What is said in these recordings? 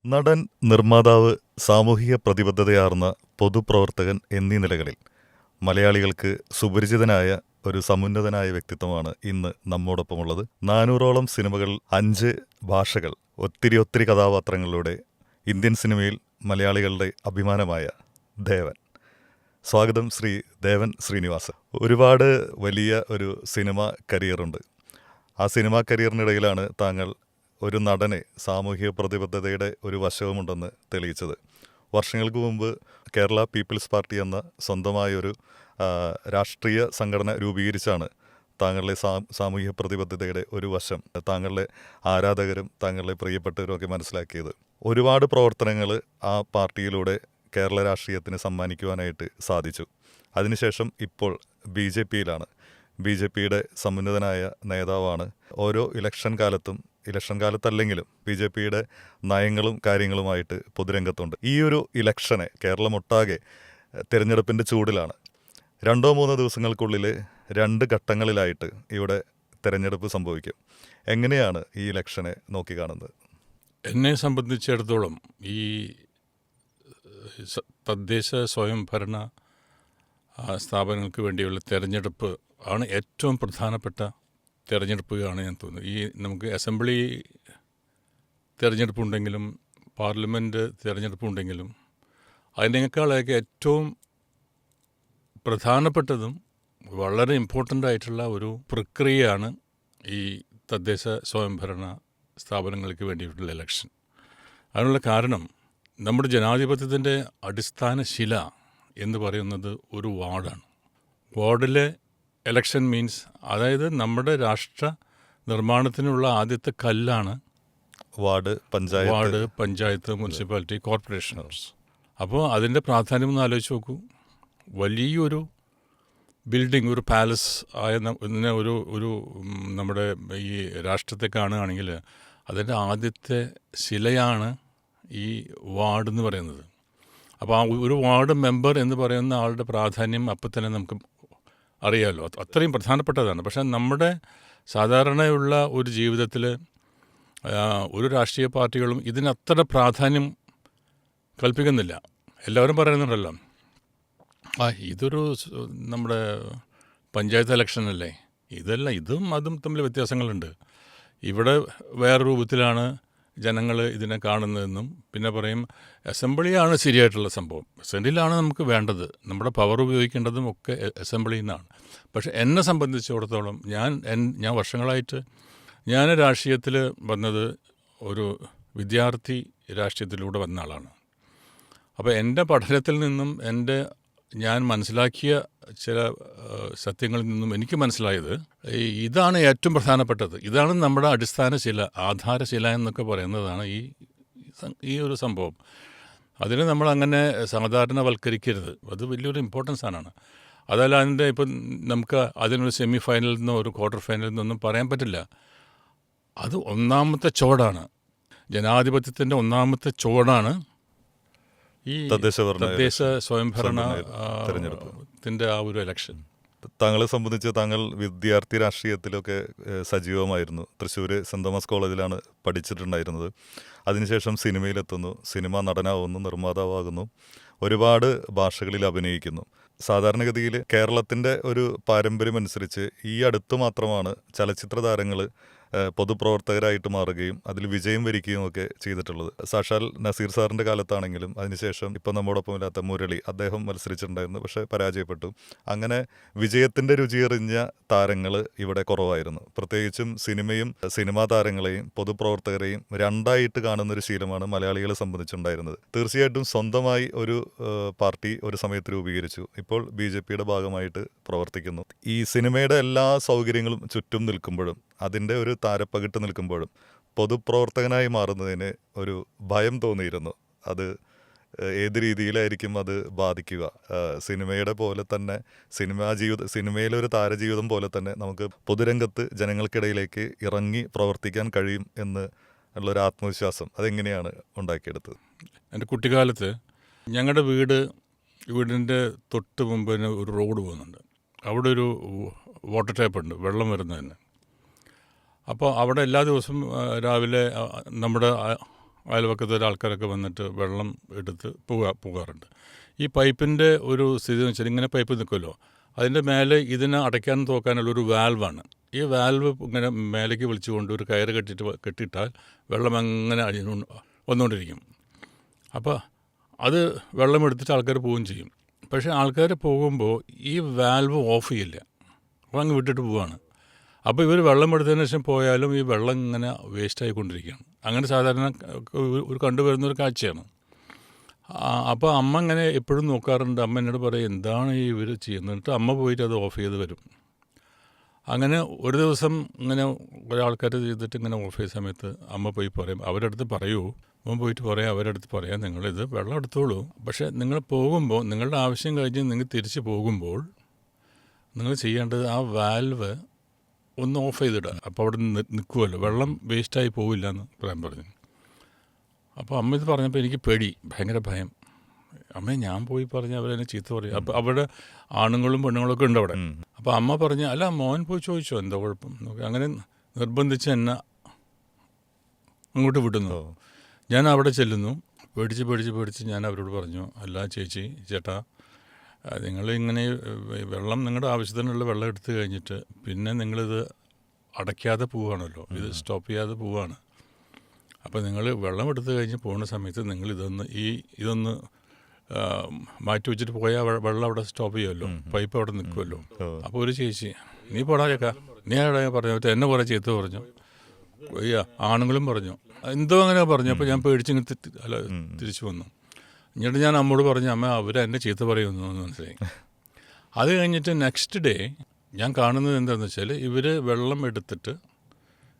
നടൻ, നിർമ്മാതാവ്, സാമൂഹിക പ്രതിബദ്ധതയാർന്ന പൊതുപ്രവർത്തകൻ എന്നീ നിലകളിൽ മലയാളികൾക്ക് സുപരിചിതനായ ഒരു സമുന്നതനായ വ്യക്തിത്വമാണ് ഇന്ന് നമ്മോടൊപ്പമുള്ളത്. 400ഓളം സിനിമകൾ, 5 ഭാഷകൾ, ഒത്തിരി കഥാപാത്രങ്ങളിലൂടെ ഇന്ത്യൻ സിനിമയിൽ മലയാളികളുടെ അഭിമാനമായ ദേവൻ. സ്വാഗതം ശ്രീ ദേവൻ ശ്രീനിവാസൻ. ഒരുപാട് വലിയ ഒരു സിനിമ കരിയറുണ്ട്. ആ സിനിമാ കരിയറിനിടയിലാണ് താങ്കൾ ഒരു നടന് സാമൂഹിക പ്രതിബദ്ധതയുടെ ഒരു വശവുമുണ്ടെന്ന് തെളിയിച്ചത്. വർഷങ്ങൾക്ക് മുമ്പ് കേരള പീപ്പിൾസ് പാർട്ടി എന്ന സ്വന്തമായൊരു രാഷ്ട്രീയ സംഘടന രൂപീകരിച്ചാണ് താങ്കളുടെ സാമൂഹിക പ്രതിബദ്ധതയുടെ ഒരു വശം താങ്കളുടെ ആരാധകരും താങ്കളുടെ പ്രിയപ്പെട്ടവരുമൊക്കെ മനസ്സിലാക്കിയത്. ഒരുപാട് പ്രവർത്തനങ്ങൾ ആ പാർട്ടിയിലൂടെ കേരള രാഷ്ട്രീയത്തിന് സമ്മാനിക്കുവാനായിട്ട് സാധിച്ചു. അതിനുശേഷം ഇപ്പോൾ BJPയിലാണ്. BJPയുടെ സമുന്നതനായ നേതാവാണ്. ഓരോ ഇലക്ഷൻ കാലത്തല്ലെങ്കിലും BJPയുടെ നയങ്ങളും കാര്യങ്ങളുമായിട്ട് പൊതുരംഗത്തുണ്ട്. ഈ ഒരു ഇലക്ഷനെ കേരളമൊട്ടാകെ തിരഞ്ഞെടുപ്പിൻ്റെ ചൂടിലാണ്. 2-3 ദിവസങ്ങൾക്കുള്ളിൽ 2 ഘട്ടങ്ങളിലായിട്ട് ഇവിടെ തിരഞ്ഞെടുപ്പ് സംഭവിക്കും. എങ്ങനെയാണ് ഈ ഇലക്ഷനെ നോക്കിക്കാണുന്നത്? എന്നെ സംബന്ധിച്ചിടത്തോളം ഈ തദ്ദേശ സ്വയംഭരണ സ്ഥാപനങ്ങൾക്ക് വേണ്ടിയുള്ള തിരഞ്ഞെടുപ്പ് ആണ് ഏറ്റവും പ്രധാനപ്പെട്ട തിരഞ്ഞെടുപ്പാണ് ഞാൻ തോന്നുന്നത്. ഈ നമുക്ക് അസംബ്ലി തിരഞ്ഞെടുപ്പുണ്ടെങ്കിലും പാർലമെൻറ്റ് തിരഞ്ഞെടുപ്പുണ്ടെങ്കിലും അതിനേക്കാളൊക്കെ ഏറ്റവും പ്രധാനപ്പെട്ടതും വളരെ ഇമ്പോർട്ടൻ്റ് ആയിട്ടുള്ള ഒരു പ്രക്രിയയാണ് ഈ തദ്ദേശ സ്വയംഭരണ സ്ഥാപനങ്ങൾക്ക് വേണ്ടിയിട്ടുള്ള ഇലക്ഷൻ. അതിനുള്ള കാരണം നമ്മുടെ ജനാധിപത്യത്തിൻ്റെ അടിസ്ഥാന ശില എന്ന് പറയുന്നത് ഒരു വാർഡാണ്. വാർഡിലെ ഇലക്ഷൻ മീൻസ്, അതായത് നമ്മുടെ രാഷ്ട്ര നിർമ്മാണത്തിനുള്ള ആദ്യത്തെ കല്ലാണ് വാർഡ്, പഞ്ചായത്ത്, മുനിസിപ്പാലിറ്റി, കോർപ്പറേഷൻസ്. അപ്പോൾ അതിൻ്റെ പ്രാധാന്യം ഒന്ന് ആലോചിച്ച് നോക്കൂ. വലിയൊരു ബിൽഡിംഗ്, ഒരു പാലസ് ആയ ഒരു നമ്മുടെ ഈ രാഷ്ട്രത്തെ കാണുകയാണെങ്കിൽ അതിൻ്റെ ആദ്യത്തെ ശിലയാണ് ഈ വാർഡ് എന്ന് പറയുന്നത്. അപ്പോൾ ആ ഒരു വാർഡ് മെമ്പർ എന്ന് പറയുന്ന ആളുടെ പ്രാധാന്യം അപ്പം തന്നെ നമുക്ക് അറിയാമല്ലോ, അത്രയും പ്രധാനപ്പെട്ടതാണ്. പക്ഷേ നമ്മുടെ സാധാരണയുള്ള ഒരു ജീവിതത്തിൽ ഒരു രാഷ്ട്രീയ പാർട്ടികളും ഇതിനത്ര പ്രാധാന്യം കൽപ്പിക്കുന്നില്ല. എല്ലാവരും പറയുന്നുണ്ടല്ലോ, ഇതൊരു നമ്മുടെ പഞ്ചായത്ത് ഇലക്ഷനല്ലേ, ഇതും അതും തമ്മിൽ വ്യത്യാസങ്ങളുണ്ട്, ഇവിടെ വേറെ രൂപത്തിലാണ് ജനങ്ങൾ ഇതിനെ കാണുന്നതെന്നും പിന്നെ പറയും അസംബ്ലിയാണ് ശരിയായിട്ടുള്ള സംഭവം, അസംബ്ലിയിലാണ് നമുക്ക് വേണ്ടത്, നമ്മുടെ പവർ ഉപയോഗിക്കേണ്ടതും ഒക്കെ അസംബ്ലിയിൽ നിന്നാണ്. പക്ഷേ എന്നെ സംബന്ധിച്ചിടത്തോളം ഞാൻ വർഷങ്ങളായിട്ട് ഞാൻ രാഷ്ട്രീയത്തിൽ വന്നത് ഒരു വിദ്യാർത്ഥി രാഷ്ട്രീയത്തിലൂടെ വന്ന ആളാണ്. അപ്പോൾ എൻ്റെ പഠനത്തിൽ നിന്നും ഞാൻ മനസ്സിലാക്കിയ ചില സത്യങ്ങളിൽ നിന്നും എനിക്ക് മനസ്സിലായത് ഇതാണ് ഏറ്റവും പ്രധാനപ്പെട്ടത്. ഇതാണ് നമ്മുടെ അടിസ്ഥാന ശില, ആധാരശില എന്നൊക്കെ പറയുന്നതാണ് ഈ ഒരു സംഭവം. അതിനെ നമ്മളങ്ങനെ സാധാരണവൽക്കരിക്കരുത്. അത് വലിയൊരു ഇമ്പോർട്ടൻസ് ആണ്. അതല്ല ഇപ്പം നമുക്ക് അതിനൊരു സെമി ഫൈനലിൽ നിന്നോ ഒരു ക്വാർട്ടർ ഫൈനലിൽ നിന്നൊന്നും പറയാൻ പറ്റില്ല. അത് ഒന്നാമത്തെ ചുവടാണ്, ജനാധിപത്യത്തിൻ്റെ ഒന്നാമത്തെ ചുവടാണ് ഈ തദ്ദേശ സ്വയംഭരണത്തിൻ്റെ ആ ഒരു ഇലക്ഷൻ. താങ്കളെ സംബന്ധിച്ച് താങ്കൾ വിദ്യാർത്ഥി രാഷ്ട്രീയത്തിലൊക്കെ സജീവമായിരുന്നു. തൃശ്ശൂർ സെൻറ് തോമസ് കോളേജിലാണ് പഠിച്ചിട്ടുണ്ടായിരുന്നത്. അതിനുശേഷം സിനിമയിലെത്തുന്നു, സിനിമാ നടനാവുന്നു, നിർമ്മാതാവാകുന്നു, ഒരുപാട് ഭാഷകളിൽ അഭിനയിക്കുന്നു. സാധാരണഗതിയിൽ കേരളത്തിൻ്റെ ഒരു പാരമ്പര്യമനുസരിച്ച് ഈ അടുത്ത് മാത്രമാണ് ചലച്ചിത്ര താരങ്ങൾ പൊതുപ്രവർത്തകരായിട്ട് മാറുകയും അതിൽ വിജയം വരിക്കുകയും ഒക്കെ ചെയ്തിട്ടുള്ളത്. സാക്ഷാൽ നസീർ സാറിൻ്റെ കാലത്താണെങ്കിലും അതിനുശേഷം ഇപ്പം നമ്മോടൊപ്പം ഇല്ലാത്ത മുരളി, അദ്ദേഹം മത്സരിച്ചിട്ടുണ്ടായിരുന്നു, പക്ഷേ പരാജയപ്പെട്ടു. അങ്ങനെ വിജയത്തിൻ്റെ രുചിയെറിഞ്ഞ താരങ്ങൾ ഇവിടെ കുറവായിരുന്നു. പ്രത്യേകിച്ചും സിനിമയും സിനിമാ താരങ്ങളെയും പൊതുപ്രവർത്തകരെയും രണ്ടായിട്ട് കാണുന്നൊരു ശീലമാണ് മലയാളികളെ സംബന്ധിച്ചുണ്ടായിരുന്നത്. തീർച്ചയായിട്ടും സ്വന്തമായി ഒരു പാർട്ടി ഒരു സമയത്ത് രൂപീകരിച്ചു, ഇപ്പോൾ BJPയുടെ ഭാഗമായിട്ട് പ്രവർത്തിക്കുന്നു. ഈ സിനിമയുടെ എല്ലാ സൗകര്യങ്ങളും ചുറ്റും നിൽക്കുമ്പോഴും അതിൻ്റെ ഒരു താരപ്പകിട്ട് നിൽക്കുമ്പോഴും പൊതുപ്രവർത്തകനായി മാറുന്നതിന് ഒരു ഭയം തോന്നിയിരുന്നു. അത് ഏത് രീതിയിലായിരിക്കും അത് ബാധിക്കുക? സിനിമയുടെ പോലെ തന്നെ സിനിമയിലെ ഒരു താരജീവിതം പോലെ തന്നെ നമുക്ക് പൊതുരംഗത്ത് ജനങ്ങൾക്കിടയിലേക്ക് ഇറങ്ങി പ്രവർത്തിക്കാൻ കഴിയും എന്ന് ഉള്ളൊരു ആത്മവിശ്വാസം അതെങ്ങനെയാണ് ഉണ്ടാക്കിയെടുത്തത്? എൻ്റെ കുട്ടിക്കാലത്ത് ഞങ്ങളുടെ വീടിൻ്റെ തൊട്ട് മുമ്പിന് ഒരു റോഡ് പോകുന്നുണ്ട്. അവിടെ ഒരു വാട്ടർ ടാപ്പുണ്ട്, വെള്ളം വരുന്നതിന്. അപ്പോൾ അവിടെ എല്ലാ ദിവസവും രാവിലെ നമ്മുടെ അയൽവക്കത്തെ ആൾക്കാരൊക്കെ വന്നിട്ട് വെള്ളം എടുത്ത് പോകാറുണ്ട്. ഈ പൈപ്പിൻ്റെ ഒരു സ്ഥിതി എന്ന് വെച്ചാൽ ഇങ്ങനെ പൈപ്പ് നിൽക്കുമല്ലോ, അതിൻ്റെ മേലെ ഇതിനെ അടയ്ക്കാനും തോക്കാനുള്ള ഒരു വാൽവാണ്. ഈ വാൽവ് ഇങ്ങനെ മേലേക്ക് വിളിച്ചുകൊണ്ട് ഒരു കയറ് കെട്ടിയിട്ടാൽ വെള്ളം അങ്ങനെ വന്നുകൊണ്ടിരിക്കും. അപ്പോൾ അത് വെള്ളം എടുത്തിട്ട് ആൾക്കാർ പോവുകയും ചെയ്യും. പക്ഷേ ആൾക്കാർ പോകുമ്പോൾ ഈ വാൽവ് ഓഫ് ചെയ്യില്ല, അപ്പോൾ അങ്ങ് വിട്ടിട്ട് പോവുകയാണ്. അപ്പോൾ ഇവർ വെള്ളം എടുത്തതിന് ശേഷം പോയാലും ഈ വെള്ളം ഇങ്ങനെ വേസ്റ്റായിക്കൊണ്ടിരിക്കുകയാണ്. അങ്ങനെ സാധാരണ ഒരു കണ്ടുവരുന്നൊരു കാഴ്ചയാണ്. അപ്പോൾ അമ്മ ഇങ്ങനെ എപ്പോഴും നോക്കാറുണ്ട്. അമ്മ എന്നോട് പറയും, എന്താണ് ഈ ഇവർ ചെയ്യുന്നത്? എന്നിട്ട് അമ്മ പോയിട്ട് അത് ഓഫ് ചെയ്ത് വരും. അങ്ങനെ ഒരു ദിവസം ഇങ്ങനെ ഒരാൾക്കാർ ചെയ്തിട്ട് ഇങ്ങനെ ഓഫ് ചെയ്ത സമയത്ത് അമ്മ പോയി പറയും, അവരുടെ അടുത്ത് പറയൂ, അമ്മ പോയിട്ട് പറയാം, അവരുടെ അടുത്ത് പറയാം, നിങ്ങളിത് വെള്ളം എടുത്തോളൂ, പക്ഷേ നിങ്ങൾ പോകുമ്പോൾ, നിങ്ങളുടെ ആവശ്യം കഴിഞ്ഞ് നിങ്ങൾ തിരിച്ച് പോകുമ്പോൾ നിങ്ങൾ ചെയ്യേണ്ടത് ആ വാൽവ് ഒന്ന് ഓഫ് ചെയ്തിടുക. അപ്പോൾ അവിടെ നിൽക്കുമല്ലോ, വെള്ളം വേസ്റ്റായി പോവില്ല എന്ന് പറയാൻ പറഞ്ഞു. അപ്പോൾ അമ്മ ഇത് പറഞ്ഞപ്പോൾ എനിക്ക് പേടി, ഭയങ്കര ഭയം. അമ്മ ഞാൻ പോയി പറഞ്ഞ് അവരെന്നെ ചീത്ത പറയും. അപ്പോൾ അവിടെ ആണുങ്ങളും പെണ്ണുങ്ങളൊക്കെ ഉണ്ട് അവിടെ. അപ്പോൾ അമ്മ പറഞ്ഞ്, അല്ല മോൻ പോയി ചോദിച്ചോ എന്താ കുഴപ്പം. അങ്ങനെ നിർബന്ധിച്ച് എന്നെ അങ്ങോട്ട് വിടുന്നു. ഞാൻ അവിടെ ചെല്ലുന്നു. പേടിച്ച് ഞാൻ അവരോട് പറഞ്ഞു, അല്ല ചേട്ടാ, നിങ്ങളിങ്ങനെ വെള്ളം, നിങ്ങളുടെ ആവശ്യത്തിനുള്ള വെള്ളം എടുത്തു കഴിഞ്ഞിട്ട് പിന്നെ നിങ്ങളിത് അടയ്ക്കാതെ പോവുകയാണല്ലോ, ഇത് സ്റ്റോപ്പ് ചെയ്യാതെ പോവുകയാണ്. അപ്പോൾ നിങ്ങൾ വെള്ളം എടുത്തു കഴിഞ്ഞ് പോകുന്ന സമയത്ത് നിങ്ങൾ ഇതൊന്ന് മാറ്റി വെച്ചിട്ട് പോയാൽ വെള്ളം അവിടെ സ്റ്റോപ്പ് ചെയ്യുമല്ലോ, പൈപ്പ് അവിടെ നിൽക്കുമല്ലോ. അപ്പോൾ ഒരു ചേച്ചി, നീ പോടാ ചേക്കാ, നീ അവിടെ പറഞ്ഞു, എന്നെ കുറേ ചീത്ത പറഞ്ഞു, ആണുങ്ങളും പറഞ്ഞു, എന്തോ അങ്ങനെ പറഞ്ഞു. അപ്പോൾ ഞാൻ പേടിച്ചിങ്ങനെ തിരിച്ചു വന്നു. എന്നിട്ട് ഞാൻ അമ്മോട് പറഞ്ഞു, അമ്മ അവരെന്നെ ചീത്ത പറയുന്നു എന്ന് മനസ്സിലായി. അത് കഴിഞ്ഞിട്ട് നെക്സ്റ്റ് ഡേ ഞാൻ കാണുന്നത് എന്താണെന്ന് വെച്ചാൽ, ഇവർ വെള്ളം എടുത്തിട്ട്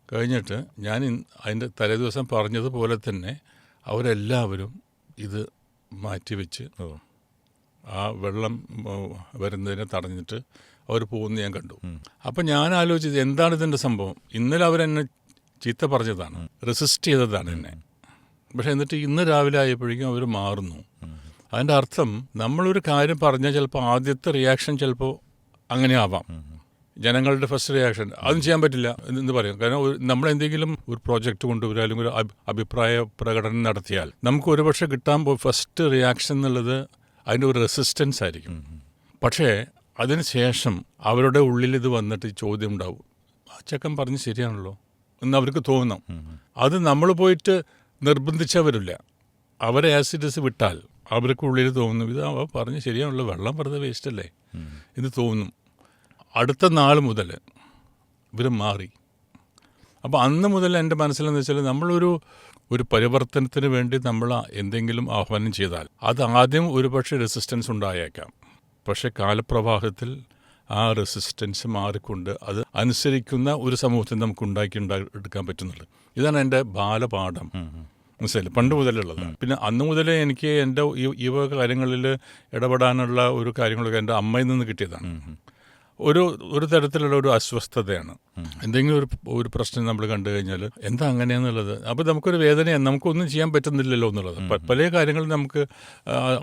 കഴിഞ്ഞിട്ട് ഞാൻ അതിൻ്റെ തലേദിവസം പറഞ്ഞതുപോലെ തന്നെ അവരെല്ലാവരും ഇത് മാറ്റിവെച്ച് ആ വെള്ളം വരുന്നതിനെ തടഞ്ഞിട്ട് അവർ പോകുന്നത് ഞാൻ കണ്ടു. അപ്പം ഞാൻ ആലോചിച്ചത്, എന്താണ് ഇതിൻ്റെ സംഭവം? ഇന്നലെ അവരെന്നെ ചീത്ത പറഞ്ഞതാണ്, റെസിസ്റ്റ് ചെയ്തതാണ് എന്നെ. പക്ഷേ എന്നിട്ട് ഇന്ന് രാവിലെ ആയപ്പോഴേക്കും അവർ മാറുന്നു. അതിൻ്റെ അർത്ഥം, നമ്മളൊരു കാര്യം പറഞ്ഞാൽ ചിലപ്പോൾ ആദ്യത്തെ റിയാക്ഷൻ ചിലപ്പോൾ അങ്ങനെ ആവാം, ജനങ്ങളുടെ ഫസ്റ്റ് റിയാക്ഷൻ. അതും ചെയ്യാൻ പറ്റില്ല എന്ന് പറയും. കാരണം നമ്മളെന്തെങ്കിലും ഒരു പ്രോജക്റ്റ് കൊണ്ടുവരിക, അല്ലെങ്കിൽ ഒരു അഭിപ്രായ പ്രകടനം നടത്തിയാൽ നമുക്ക് ഒരുപക്ഷെ കിട്ടാൻ ഫസ്റ്റ് റിയാക്ഷൻ എന്നുള്ളത് അതിൻ്റെ ഒരു റെസിസ്റ്റൻസ് ആയിരിക്കും. പക്ഷേ അതിന് ശേഷം അവരുടെ ഉള്ളിൽ ഇത് വന്നിട്ട് ചോദ്യം ഉണ്ടാവും, ആ ചെക്കൻ പറഞ്ഞ് ശരിയാണല്ലോ എന്ന് അവർക്ക് തോന്നും. അത് നമ്മൾ പോയിട്ട് നിർബന്ധിച്ചവരില്ല, അവരെ ആസിഡസ് വിട്ടാൽ അവർക്ക് ഉള്ളിൽ തോന്നും, ഇത് പറഞ്ഞ് ശരിയാണല്ലോ, വെള്ളം വെറുതെ വേസ്റ്റല്ലേ എന്ന് തോന്നും. അടുത്ത നാൾ മുതൽ ഇവർ മാറി. അപ്പോൾ അന്ന് മുതൽ എൻ്റെ മനസ്സിലെന്ന് വെച്ചാൽ, നമ്മളൊരു പരിവർത്തനത്തിന് വേണ്ടി നമ്മൾ എന്തെങ്കിലും ആഹ്വാനം ചെയ്താൽ അത് ആദ്യം ഒരുപക്ഷെ റെസിസ്റ്റൻസ് ഉണ്ടായേക്കാം. പക്ഷേ കാലപ്രവാഹത്തിൽ ആ റെസിസ്റ്റൻസ് മാറിക്കൊണ്ട് അത് അനുസരിക്കുന്ന ഒരു സമൂഹത്തെ നമുക്ക് എടുക്കാൻ പറ്റുന്നുള്ളൂ. ഇതാണ് എൻ്റെ ബാലപാഠം. മനസ്സിലായില്ലേ? പണ്ട് മുതലുള്ളത്. പിന്നെ അന്ന് മുതലേ എനിക്ക് എൻ്റെ ഈ വക കാര്യങ്ങളിൽ ഇടപെടാനുള്ള ഒരു കാര്യങ്ങളൊക്കെ എൻ്റെ അമ്മയിൽ നിന്ന് കിട്ടിയതാണ്. ഒരു തരത്തിലുള്ള ഒരു അസ്വസ്ഥതയാണ്. എന്തെങ്കിലും ഒരു പ്രശ്നം നമ്മൾ കണ്ടു കഴിഞ്ഞാൽ എന്താ അങ്ങനെയെന്നുള്ളത്, അപ്പോൾ നമുക്കൊരു വേദനയാണ്, നമുക്കൊന്നും ചെയ്യാൻ പറ്റുന്നില്ലല്ലോ എന്നുള്ളത്. പല കാര്യങ്ങളും നമുക്ക്,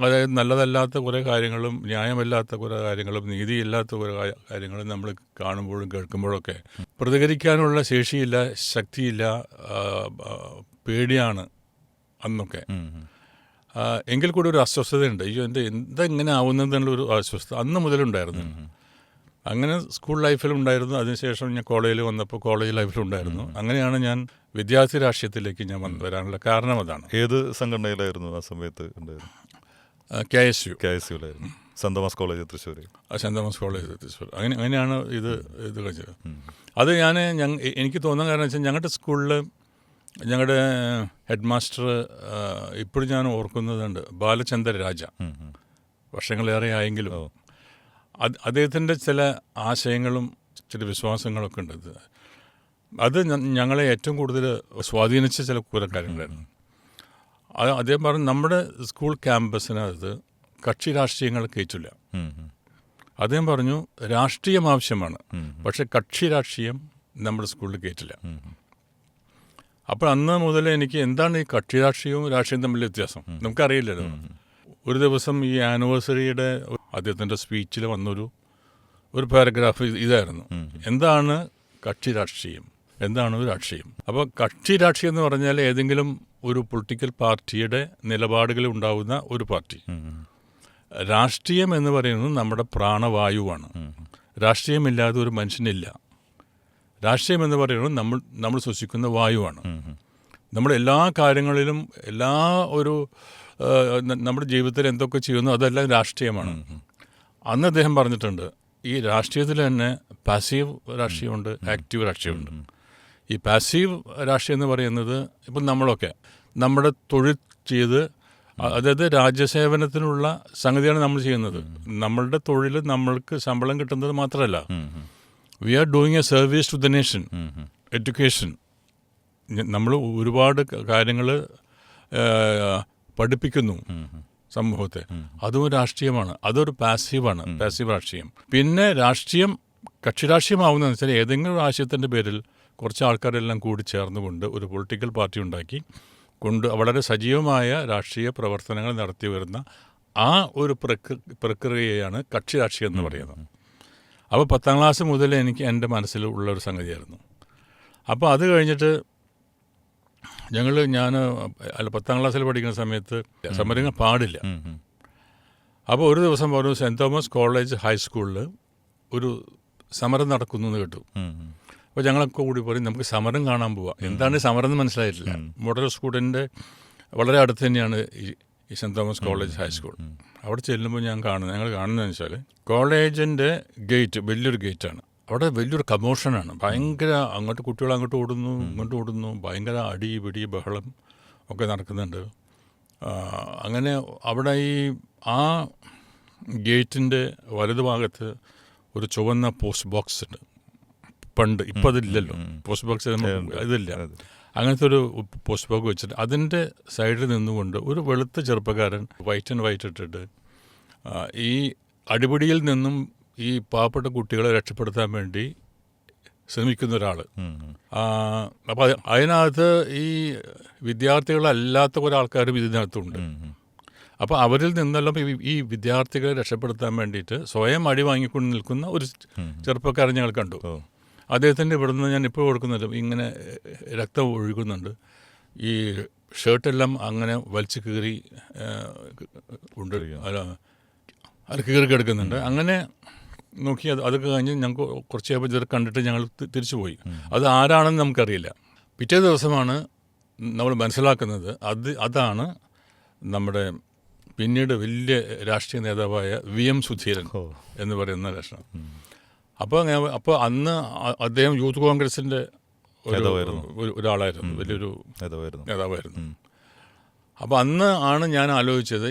അതായത് നല്ലതല്ലാത്ത കുറേ കാര്യങ്ങളും ന്യായമല്ലാത്ത കുറേ കാര്യങ്ങളും നീതിയില്ലാത്ത കുറേ കാര്യങ്ങളും നമ്മൾ കാണുമ്പോഴും കേൾക്കുമ്പോഴൊക്കെ പ്രതികരിക്കാനുള്ള ശേഷിയില്ല, ശക്തിയില്ല, പേടിയാണ് അന്നൊക്കെ. എങ്കിൽ കൂടി ഒരു അസ്വസ്ഥതയുണ്ട്. എന്താ ഇങ്ങനെ ആവുന്നതെന്നുള്ളൊരു അസ്വസ്ഥത അന്ന് മുതലുണ്ടായിരുന്നു. അങ്ങനെ സ്കൂൾ ലൈഫിലുണ്ടായിരുന്നു. അതിനുശേഷം ഞാൻ കോളേജിൽ വന്നപ്പോൾ കോളേജ് ലൈഫിലുണ്ടായിരുന്നു. അങ്ങനെയാണ് ഞാൻ വിദ്യാർത്ഥി രാഷ്ട്രീയത്തിലേക്ക് ഞാൻ വരാനുള്ള കാരണം അതാണ്. ഏത് സംഘടനയിലായിരുന്നു ആ സമയത്ത് ഉണ്ടായിരുന്നു? KSU saint Thomas college Thrissur. Saint Thomas college Thrissur. അങ്ങനെയാണ് ഇത് കഴിച്ചത്. അത് എനിക്ക് തോന്നുന്ന കാരണം വെച്ചാൽ, ഞങ്ങളുടെ സ്കൂളിൽ ഞങ്ങളുടെ ഹെഡ് മാസ്റ്റർ ഇപ്പോഴും ഞാൻ ഓർക്കുന്നതുണ്ട്, ബാലചന്ദ്ര രാജ. വർഷങ്ങളേറെ ആയെങ്കിലും അദ്ദേഹത്തിൻ്റെ ചില ആശയങ്ങളും ചില വിശ്വാസങ്ങളൊക്കെ ഉണ്ട്. അത് ഞങ്ങളെ ഏറ്റവും കൂടുതൽ സ്വാധീനിച്ച ചില കുറേ കാര്യങ്ങളായിരുന്നു. അദ്ദേഹം പറഞ്ഞു, നമ്മുടെ സ്കൂൾ ക്യാമ്പസിനകത്ത് കക്ഷി രാഷ്ട്രീയങ്ങൾ കയറ്റില്ല. അദ്ദേഹം പറഞ്ഞു, രാഷ്ട്രീയം ആവശ്യമാണ്, പക്ഷെ കക്ഷി രാഷ്ട്രീയം നമ്മുടെ സ്കൂളിൽ കയറ്റില്ല. അപ്പോൾ അന്ന് മുതൽ എനിക്ക് എന്താണ് ഈ കക്ഷി രാഷ്ട്രീയവും രാഷ്ട്രീയവും തമ്മിലുള്ള വ്യത്യാസം നമുക്കറിയില്ലല്ലോ. ഒരു ദിവസം ഈ ആനിവേഴ്സറിയുടെ അദ്ദേഹത്തിൻ്റെ സ്പീച്ചിൽ വന്നൊരു പാരഗ്രാഫ് ഇതായിരുന്നു, എന്താണ് കക്ഷി രാഷ്ട്രീയം, എന്താണ് ഒരു രാഷ്ട്രീയം. അപ്പോൾ കക്ഷി രാഷ്ട്രീയം എന്ന് പറഞ്ഞാൽ ഏതെങ്കിലും ഒരു പൊളിറ്റിക്കൽ പാർട്ടിയുടെ നിലപാടുകളിൽ ഉണ്ടാകുന്ന ഒരു പാർട്ടി. രാഷ്ട്രീയം എന്ന് പറയുന്നത് നമ്മുടെ പ്രാണവായുവാണ്. രാഷ്ട്രീയമില്ലാതെ ഒരു മനുഷ്യനില്ല. രാഷ്ട്രീയം എന്ന് പറയുന്നത് നമ്മൾ ശ്വസിക്കുന്ന വായുവാണ്. നമ്മുടെ എല്ലാ കാര്യങ്ങളിലും നമ്മുടെ ജീവിതത്തിൽ എന്തൊക്കെ ചെയ്യുന്നു അതെല്ലാം രാഷ്ട്രീയമാണ്. അന്ന് അദ്ദേഹം പറഞ്ഞിട്ടുണ്ട്, ഈ രാഷ്ട്രീയത്തിൽ തന്നെ പാസീവ് രാഷ്ട്രീയമുണ്ട്, ആക്റ്റീവ് രാഷ്ട്രീയമുണ്ട്. ഈ പാസീവ് രാഷ്ട്രീയം എന്ന് പറയുന്നത് ഇപ്പം നമ്മളൊക്കെ നമ്മുടെ തൊഴിൽ ചെയ്ത്, അതായത് രാജ്യസേവനത്തിനുള്ള സംഗതിയാണ് നമ്മൾ ചെയ്യുന്നത്. നമ്മളുടെ തൊഴിൽ നമ്മൾക്ക് ശമ്പളം കിട്ടുന്നത് മാത്രമല്ല, we are doing a service to the nation. Education, നമ്മൾ ഒരുപാട് കാര്യങ്ങൾ പഠിപ്പിക്കുന്നു സമൂഹത്തെ. അതും രാഷ്ട്രീയമാണ്. അതൊരു പാസീവാണ്, പാസീവ് രാഷ്ട്രീയം. പിന്നെ രാഷ്ട്രീയം കക്ഷി രാഷ്ട്രീയമാവുന്നതെന്ന് വെച്ചാൽ ഏതെങ്കിലും ഒരു ആശയത്തിൻ്റെ പേരിൽ കുറച്ച് ആൾക്കാരെല്ലാം കൂടി ചേർന്നുകൊണ്ട് ഒരു പൊളിറ്റിക്കൽ പാർട്ടി ഉണ്ടാക്കി വളരെ സജീവമായ രാഷ്ട്രീയ പ്രവർത്തനങ്ങൾ നടത്തി വരുന്ന ആ ഒരു പ്രക്രിയയാണ് കക്ഷി രാഷ്ട്രീയം എന്ന് പറയുന്നത്. അപ്പോൾ 10ാം ക്ലാസ് മുതൽ എനിക്ക് എൻ്റെ മനസ്സിൽ ഉള്ളൊരു സംഗതിയായിരുന്നു. അപ്പോൾ അത് കഴിഞ്ഞിട്ട് ഞാൻ 10ാം ക്ലാസ്സിൽ പഠിക്കുന്ന സമയത്ത് സമരങ്ങൾ പാടില്ല. അപ്പോൾ ഒരു ദിവസം പറഞ്ഞു, സെൻറ്റ് തോമസ് കോളേജ് ഹൈസ്കൂളിൽ ഒരു സമരം നടക്കുന്നു എന്ന് കേട്ടു. അപ്പോൾ ഞങ്ങളൊക്കെ കൂടി പറയും നമുക്ക് സമരം കാണാൻ പോവാം. എന്താണ് സമരം എന്ന് മനസ്സിലായിട്ടില്ല. മോഡൽ സ്കൂളിൻ്റെ വളരെ അടുത്ത് തന്നെയാണ് ഈ സെൻറ്റ് തോമസ് കോളേജ് ഹൈസ്കൂൾ. അവിടെ ചെല്ലുമ്പോൾ ഞങ്ങൾ കാണുന്നതെന്ന് വെച്ചാൽ കോളേജിൻ്റെ ഗേറ്റ് വലിയൊരു ഗേറ്റാണ്. അവിടെ വലിയൊരു കമോഷനാണ്. ഭയങ്കര കുട്ടികൾ അങ്ങോട്ട് ഓടുന്നു ഇങ്ങോട്ട് ഓടുന്നു, ഭയങ്കര അടി പിടി ബഹളം ഒക്കെ നടക്കുന്നുണ്ട്. അങ്ങനെ അവിടെ ആ ഗേറ്റിൻ്റെ വലതുഭാഗത്ത് ഒരു ചുവന്ന പോസ്റ്റ് ബോക്സ് ഉണ്ട്. പണ്ട്, ഇപ്പം അതില്ലല്ലോ, പോസ്റ്റ് ബോക്സ് ഇതില്ല. അങ്ങനത്തെ ഒരു പോസ്റ്റ് ബോക്സ് വെച്ചിട്ട് അതിൻ്റെ സൈഡിൽ നിന്നുകൊണ്ട് ഒരു വെളുത്ത ചെറുപ്പക്കാരൻ വൈറ്റ് ആൻഡ് വൈറ്റ് ഇട്ടിട്ട് ഈ അടിപിടിയിൽ നിന്നും ഈ പാവപ്പെട്ട കുട്ടികളെ രക്ഷപ്പെടുത്താൻ വേണ്ടി ശ്രമിക്കുന്ന ഒരാൾ. അപ്പോൾ അതിനകത്ത് ഈ വിദ്യാർത്ഥികളല്ലാത്ത കുറേ ആൾക്കാരും ഇതിനകത്തുണ്ട്. അപ്പോൾ അവരിൽ നിന്നെല്ലാം ഈ വിദ്യാർത്ഥികളെ രക്ഷപ്പെടുത്താൻ വേണ്ടിയിട്ട് സ്വയം അടി വാങ്ങിക്കൊണ്ട് നിൽക്കുന്ന ഒരു ചെറുപ്പക്കാരൻ ഞങ്ങൾ കണ്ടു. അദ്ദേഹത്തിൻ്റെ ഇവിടുന്ന് ഞാൻ ഇപ്പോൾ കൊടുക്കുന്നുണ്ട്, ഇങ്ങനെ രക്തം ഒഴുകുന്നുണ്ട്. ഈ ഷർട്ടെല്ലാം അങ്ങനെ വലിച്ചു കീറി ഉണ്ട്, അത് കീറി കിടക്കുന്നുണ്ട്. അങ്ങനെ നോക്കി അതൊക്കെ കഴിഞ്ഞ് ഞങ്ങൾക്ക് കുറച്ച് കഴിയുമ്പോൾ കണ്ടിട്ട് ഞങ്ങൾ തിരിച്ചു പോയി. അത് ആരാണെന്ന് നമുക്കറിയില്ല. പിറ്റേ ദിവസമാണ് നമ്മൾ മനസ്സിലാക്കുന്നത് അതാണ് നമ്മുടെ പിന്നീട് വലിയ രാഷ്ട്രീയ നേതാവായ VM സുധീരൻ എന്ന് പറയുന്ന ലക്ഷണം. അപ്പോൾ അന്ന് അദ്ദേഹം യൂത്ത് കോൺഗ്രസിൻ്റെ ഒരാളായിരുന്നു, വലിയൊരു നേതാവായിരുന്നു. അപ്പോൾ അന്ന് ആണ് ഞാൻ ആലോചിച്ചത്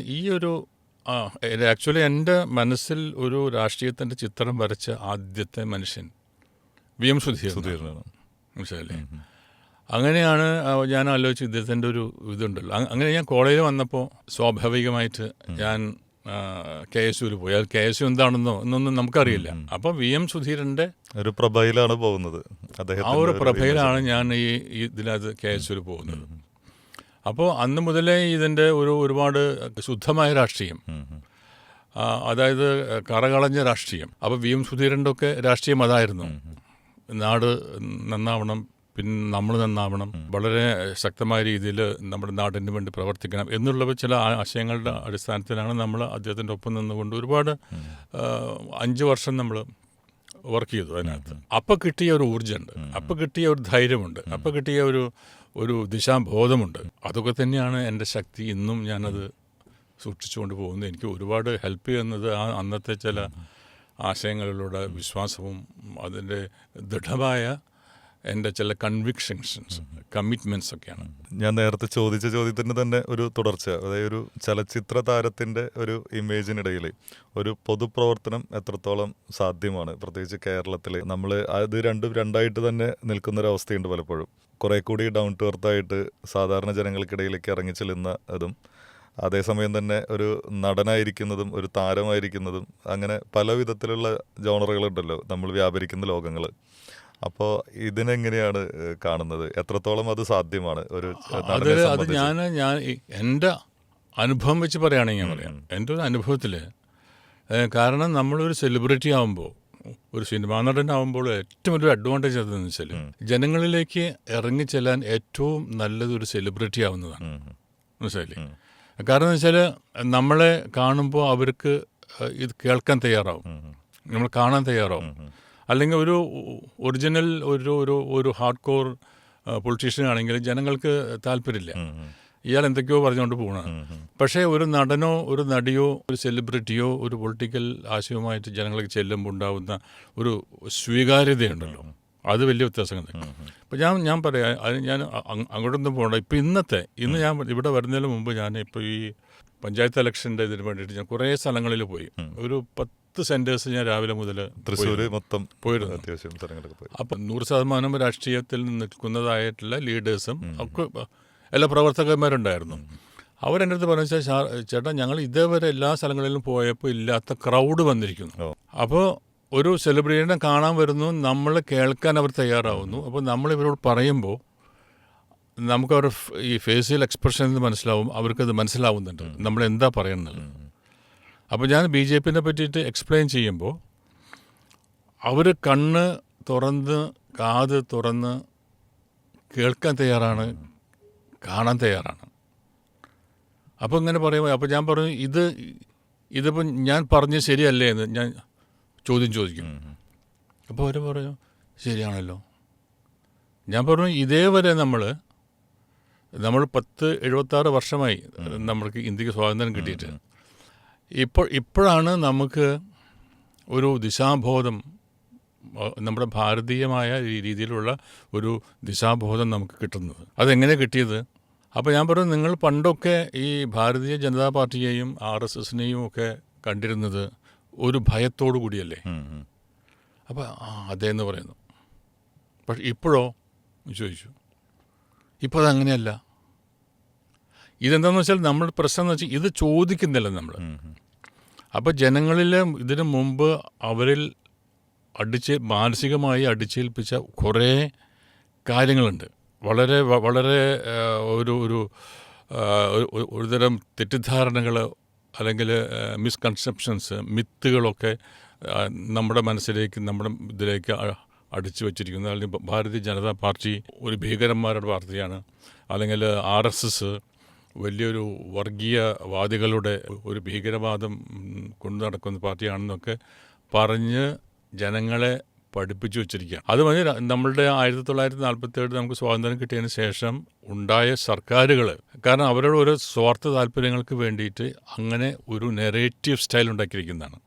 ആക്ച്വലി എൻ്റെ മനസ്സിൽ ഒരു രാഷ്ട്രീയത്തിൻ്റെ ചിത്രം വരച്ച ആദ്യത്തെ മനുഷ്യൻ VM സുധീരനാണ്. മനസ്സിലല്ലേ? അങ്ങനെയാണ് ഞാൻ ആലോചിച്ച് ഇദ്ദേഹത്തിൻ്റെ ഒരു ഇതുണ്ടല്ലോ. അങ്ങനെ ഞാൻ കോളേജിൽ വന്നപ്പോൾ സ്വാഭാവികമായിട്ട് ഞാൻ KSUവിൽ പോയി. അത് KSU എന്നൊന്നും നമുക്കറിയില്ല. അപ്പം VM സുധീരൻ്റെ ഒരു പ്രഭയിലാണ് പോകുന്നത്. ആ ഒരു പ്രഭയിലാണ് ഞാൻ ഇതിനകത്ത് KSUവിൽ പോകുന്നത്. അപ്പോൾ അന്ന് മുതലേ ഇതിൻ്റെ ഒരുപാട് ശുദ്ധമായ രാഷ്ട്രീയം, അതായത് കറകളഞ്ഞ രാഷ്ട്രീയം. അപ്പോൾ VM സുധീരൻ്റെ ഒക്കെ രാഷ്ട്രീയം അതായിരുന്നു. നാട് നന്നാവണം, പിന്നെ നമ്മൾ നന്നാവണം, വളരെ ശക്തമായ രീതിയിൽ നമ്മുടെ നാടിന് വേണ്ടി പ്രവർത്തിക്കണം എന്നുള്ള ചില ആശയങ്ങളുടെ അടിസ്ഥാനത്തിലാണ് നമ്മൾ അദ്ദേഹത്തിൻ്റെ ഒപ്പം നിന്നുകൊണ്ട് ഒരുപാട് 5 വർഷം നമ്മൾ വർക്ക് ചെയ്തു അതിനകത്ത്. അപ്പോൾ കിട്ടിയ ഒരു ഊർജ്ജമുണ്ട്, അപ്പോൾ കിട്ടിയ ഒരു ധൈര്യമുണ്ട്, അപ്പോൾ കിട്ടിയ ഒരു ദിശാബോധമുണ്ട്. അതൊക്കെ തന്നെയാണ് എൻ്റെ ശക്തി. ഇന്നും ഞാനത് സൂക്ഷിച്ചുകൊണ്ട് പോകുന്നത്. എനിക്ക് ഒരുപാട് ഹെൽപ്പ് ചെയ്യുന്നത് അന്നത്തെ ചില ആശയങ്ങളിലൂടെ വിശ്വാസവും അതിൻ്റെ ദൃഢമായ എൻ്റെ ചില കമ്മിറ്റ്മെൻറ്റ്സ് ഒക്കെയാണ്. ഞാൻ നേരത്തെ ചോദിച്ച ചോദ്യത്തിന് തന്നെ ഒരു തുടർച്ച, അതായത് ഒരു ചലച്ചിത്ര താരത്തിൻ്റെ ഒരു ഇമേജിനിടയിൽ ഒരു പൊതുപ്രവർത്തനം എത്രത്തോളം സാധ്യമാണ്, പ്രത്യേകിച്ച് കേരളത്തിൽ. നമ്മൾ അത് രണ്ടായിട്ട് തന്നെ നിൽക്കുന്നൊരവസ്ഥയുണ്ട് പലപ്പോഴും. കുറേ കൂടി ഡൗൺ ടു എർത്തായിട്ട് സാധാരണ ജനങ്ങൾക്കിടയിലേക്ക് ഇറങ്ങി ചെല്ലുന്ന അതും, അതേസമയം തന്നെ ഒരു നടനായിരിക്കുന്നതും ഒരു താരമായിരിക്കുന്നതും, അങ്ങനെ പല വിധത്തിലുള്ള ജോണറുകളുണ്ടല്ലോ നമ്മൾ വ്യാപരിക്കുന്ന ലോകങ്ങൾ. അപ്പോൾ ഇതിനെങ്ങനെയാണ് കാണുന്നത്? എത്രത്തോളം അത് സാധ്യമാണ് ഒരു നടനെ സംബന്ധിച്ച്? ഞാൻ എൻ്റെ അനുഭവം വെച്ച് പറയുകയാണെങ്കിൽ ഞാൻ പറയാം. എൻ്റെ ഒരു അനുഭവത്തിൽ, കാരണം നമ്മളൊരു സെലിബ്രിറ്റി ആകുമ്പോൾ ഒരു സിനിമാ നടനാവുമ്പോൾ ഏറ്റവും വലിയ അഡ്വാൻറ്റേജ് അതെന്ന് വെച്ചാൽ ജനങ്ങളിലേക്ക് ഇറങ്ങിച്ചെല്ലാൻ ഏറ്റവും നല്ലത് ഒരു സെലിബ്രിറ്റി ആവുന്നതാണ്. മനസ്സിലായില്ലേ? കാരണം എന്ന് വെച്ചാൽ നമ്മളെ കാണുമ്പോൾ അവർക്ക് ഇത് കേൾക്കാൻ തയ്യാറാവും, നമ്മൾ കാണാൻ തയ്യാറാവും. അല്ലെങ്കിൽ ഒരു ഒറിജിനൽ ഒരു ഹാർഡ് കോർ പൊളിറ്റീഷ്യൻ ആണെങ്കിൽ ജനങ്ങൾക്ക് താല്പര്യമില്ല, ഇയാൾ എന്തൊക്കെയോ പറഞ്ഞുകൊണ്ട് പോകണം. പക്ഷേ ഒരു നടനോ ഒരു നടിയോ ഒരു സെലിബ്രിറ്റിയോ ഒരു പൊളിറ്റിക്കൽ ആശയവുമായിട്ട് ജനങ്ങൾക്ക് ചെല്ലുമ്പോൾ ഉണ്ടാകുന്ന ഒരു സ്വീകാര്യതയുണ്ടല്ലോ, അത് വലിയ വ്യത്യാസങ്ങൾ. ഇപ്പം ഞാൻ പറയാം, അത് ഞാൻ അങ്ങോട്ടൊന്നും പോകണ്ട. ഇപ്പം ഇന്ന് ഞാൻ ഇവിടെ വരുന്നതിന് മുമ്പ് ഞാൻ ഇപ്പോൾ ഈ പഞ്ചായത്ത് ഇലക്ഷൻ്റെ ഇതിന് വേണ്ടിയിട്ട് ഞാൻ കുറേ സ്ഥലങ്ങളിൽ പോയി. ഒരു 10 സെൻറ്റേഴ്സ് ഞാൻ രാവിലെ മുതൽ തൃശ്ശൂർ മൊത്തം പോയിരുന്നു. അത്യാവശ്യം സ്ഥലങ്ങളൊക്കെ പോയി. അപ്പം 100% രാഷ്ട്രീയത്തിൽ നിൽക്കുന്നതായിട്ടുള്ള ലീഡേഴ്സും ഒക്കെ എല്ലാ പ്രവർത്തകന്മാരുണ്ടായിരുന്നു. അവരെൻ്റെ അടുത്ത് പറഞ്ഞു, ചേട്ടാ ഞങ്ങൾ ഇതേവരെ എല്ലാ സ്ഥലങ്ങളിലും പോയപ്പോൾ ഇല്ലാത്ത ക്രൗഡ് വന്നിരിക്കുന്നു. അപ്പോൾ ഒരു സെലിബ്രിറ്റിനെ കാണാൻ വരുന്നു, നമ്മൾ കേൾക്കാൻ അവർ തയ്യാറാവുന്നു. അപ്പോൾ നമ്മൾ ഇവരോട് പറയുമ്പോൾ നമുക്ക് അവർ ഈ ഫേഷ്യൽ എക്സ്പ്രഷൻ മനസ്സിലാവും, അവർക്കത് മനസ്സിലാവുന്നുണ്ട് നമ്മളെന്താ പറയുന്നത്. അപ്പോൾ ഞാൻ BJPനെ പറ്റിയിട്ട് എക്സ്പ്ലെയിൻ ചെയ്യുമ്പോൾ അവർ കണ്ണ് തുറന്ന് കാത് തുറന്ന് കേൾക്കാൻ തയ്യാറാണ്, കാണാൻ തയ്യാറാണ്. അപ്പോൾ ഇങ്ങനെ പറയുമ്പോൾ അപ്പോൾ ഞാൻ പറഞ്ഞു, ഇതിപ്പോൾ ഞാൻ പറഞ്ഞ് ശരിയല്ലേ എന്ന് ഞാൻ ചോദിക്കും. അപ്പോൾ അവർ പറഞ്ഞു ശരിയാണല്ലോ. ഞാൻ പറഞ്ഞു ഇതേവരെ നമ്മൾ 76 വർഷമായി നമ്മൾക്ക് ഇന്ത്യക്ക് സ്വാതന്ത്ര്യം കിട്ടിയിട്ട്. ഇപ്പോഴാണ് നമുക്ക് ഒരു ദിശാബോധം, നമ്മുടെ ഭാരതീയമായ രീതിയിലുള്ള ഒരു ദിശാബോധം നമുക്ക് കിട്ടുന്നത്. അതെങ്ങനെ കിട്ടിയത്? അപ്പോൾ ഞാൻ പറഞ്ഞു, നിങ്ങൾ പണ്ടൊക്കെ ഈ ഭാരതീയ ജനതാ പാർട്ടിയെയും RSSനെയും ഒക്കെ കണ്ടിരുന്നത് ഒരു ഭയത്തോടു കൂടിയല്ലേ? അപ്പോൾ അതേന്ന് പറയുന്നു. പക്ഷെ ഇപ്പോഴോ ചോദിച്ചു. ഇപ്പോൾ അതങ്ങനെയല്ല. ഇതെന്താണെന്ന് വെച്ചാൽ നമ്മൾ പ്രശ്നം എന്ന് വെച്ചാൽ ഇത് ചോദിക്കുന്നില്ല നമ്മൾ. അപ്പോൾ ജനങ്ങളിൽ ഇതിനു മുമ്പ് അവരിൽ മാനസികമായി അടിച്ചേൽപ്പിച്ച കുറേ കാര്യങ്ങളുണ്ട്. വളരെ വളരെ ഒരുതരം തെറ്റിദ്ധാരണകൾ അല്ലെങ്കിൽ മിസ്കൺസെപ്ഷൻസ്, മിത്തുകളൊക്കെ നമ്മുടെ മനസ്സിലേക്ക്, നമ്മുടെ ഇതിലേക്ക് അടിച്ചു വച്ചിരിക്കുന്നത്. അല്ലെങ്കിൽ ഭാരതീയ ജനതാ പാർട്ടി ഒരു ഭീകരന്മാരുടെ പാർട്ടിയാണ്, അല്ലെങ്കിൽ RSS വലിയൊരു വർഗീയവാദികളുടെ ഒരു ഭീകരവാദം കൊണ്ടു നടക്കുന്ന പാർട്ടിയാണെന്നൊക്കെ പറഞ്ഞ് ജനങ്ങളെ പഠിപ്പിച്ചു വച്ചിരിക്കുകയാണ്. അത് പറഞ്ഞ് നമ്മളുടെ 1947 നമുക്ക് സ്വാതന്ത്ര്യം കിട്ടിയതിന് ശേഷം ഉണ്ടായ സർക്കാരുകൾ, കാരണം അവരുടെ ഓരോ സ്വാർത്ഥ താല്പര്യങ്ങൾക്ക് വേണ്ടിയിട്ട് അങ്ങനെ ഒരു നെറേറ്റീവ് സ്റ്റൈൽ ഉണ്ടാക്കിയിരിക്കുന്നതാണ്.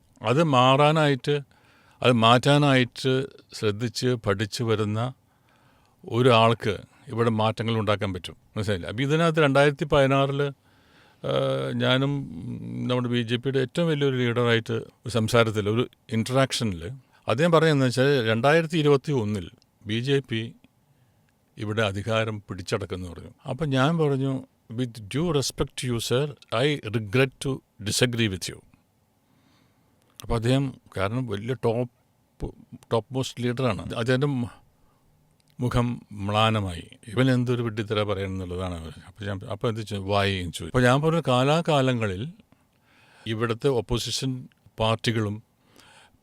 അത് മാറ്റാനായിട്ട് ശ്രദ്ധിച്ച് പഠിച്ചു വരുന്ന ഒരാൾക്ക് ഇവിടെ മാറ്റങ്ങൾ ഉണ്ടാക്കാൻ പറ്റും. മനസ്സിലായില്ല? അപ്പോൾ ഇതിനകത്ത് 2016 ഞാനും നമ്മുടെ BJPയുടെ ഏറ്റവും വലിയൊരു ലീഡറായിട്ട് ഒരു സംസാരത്തിൽ, ഒരു ഇൻട്രാക്ഷനിൽ അദ്ദേഹം പറയുന്നതെന്ന് വെച്ചാൽ 2021 BJP ഇവിടെ അധികാരം പിടിച്ചടക്കുമെന്ന് പറഞ്ഞു. അപ്പം ഞാൻ പറഞ്ഞു, with due respect you sir, I regret to disagree with you. അപ്പോൾ അദ്ദേഹം, കാരണം വലിയ ടോപ്പ് മോസ്റ്റ് ലീഡറാണ്, അദ്ദേഹത്തിൻ്റെ മുഖം മ്ലാനമായി. ഇവൻ എന്തൊരു വിഡ്ഢിത്തര പറയുന്നുള്ളതാണ്. അപ്പോൾ എന്ത് ചോദിച്ചു. അപ്പോൾ ഞാൻ പറഞ്ഞു, കാലാകാലങ്ങളിൽ ഇവിടുത്തെ ഒപ്പോസിഷൻ പാർട്ടികളും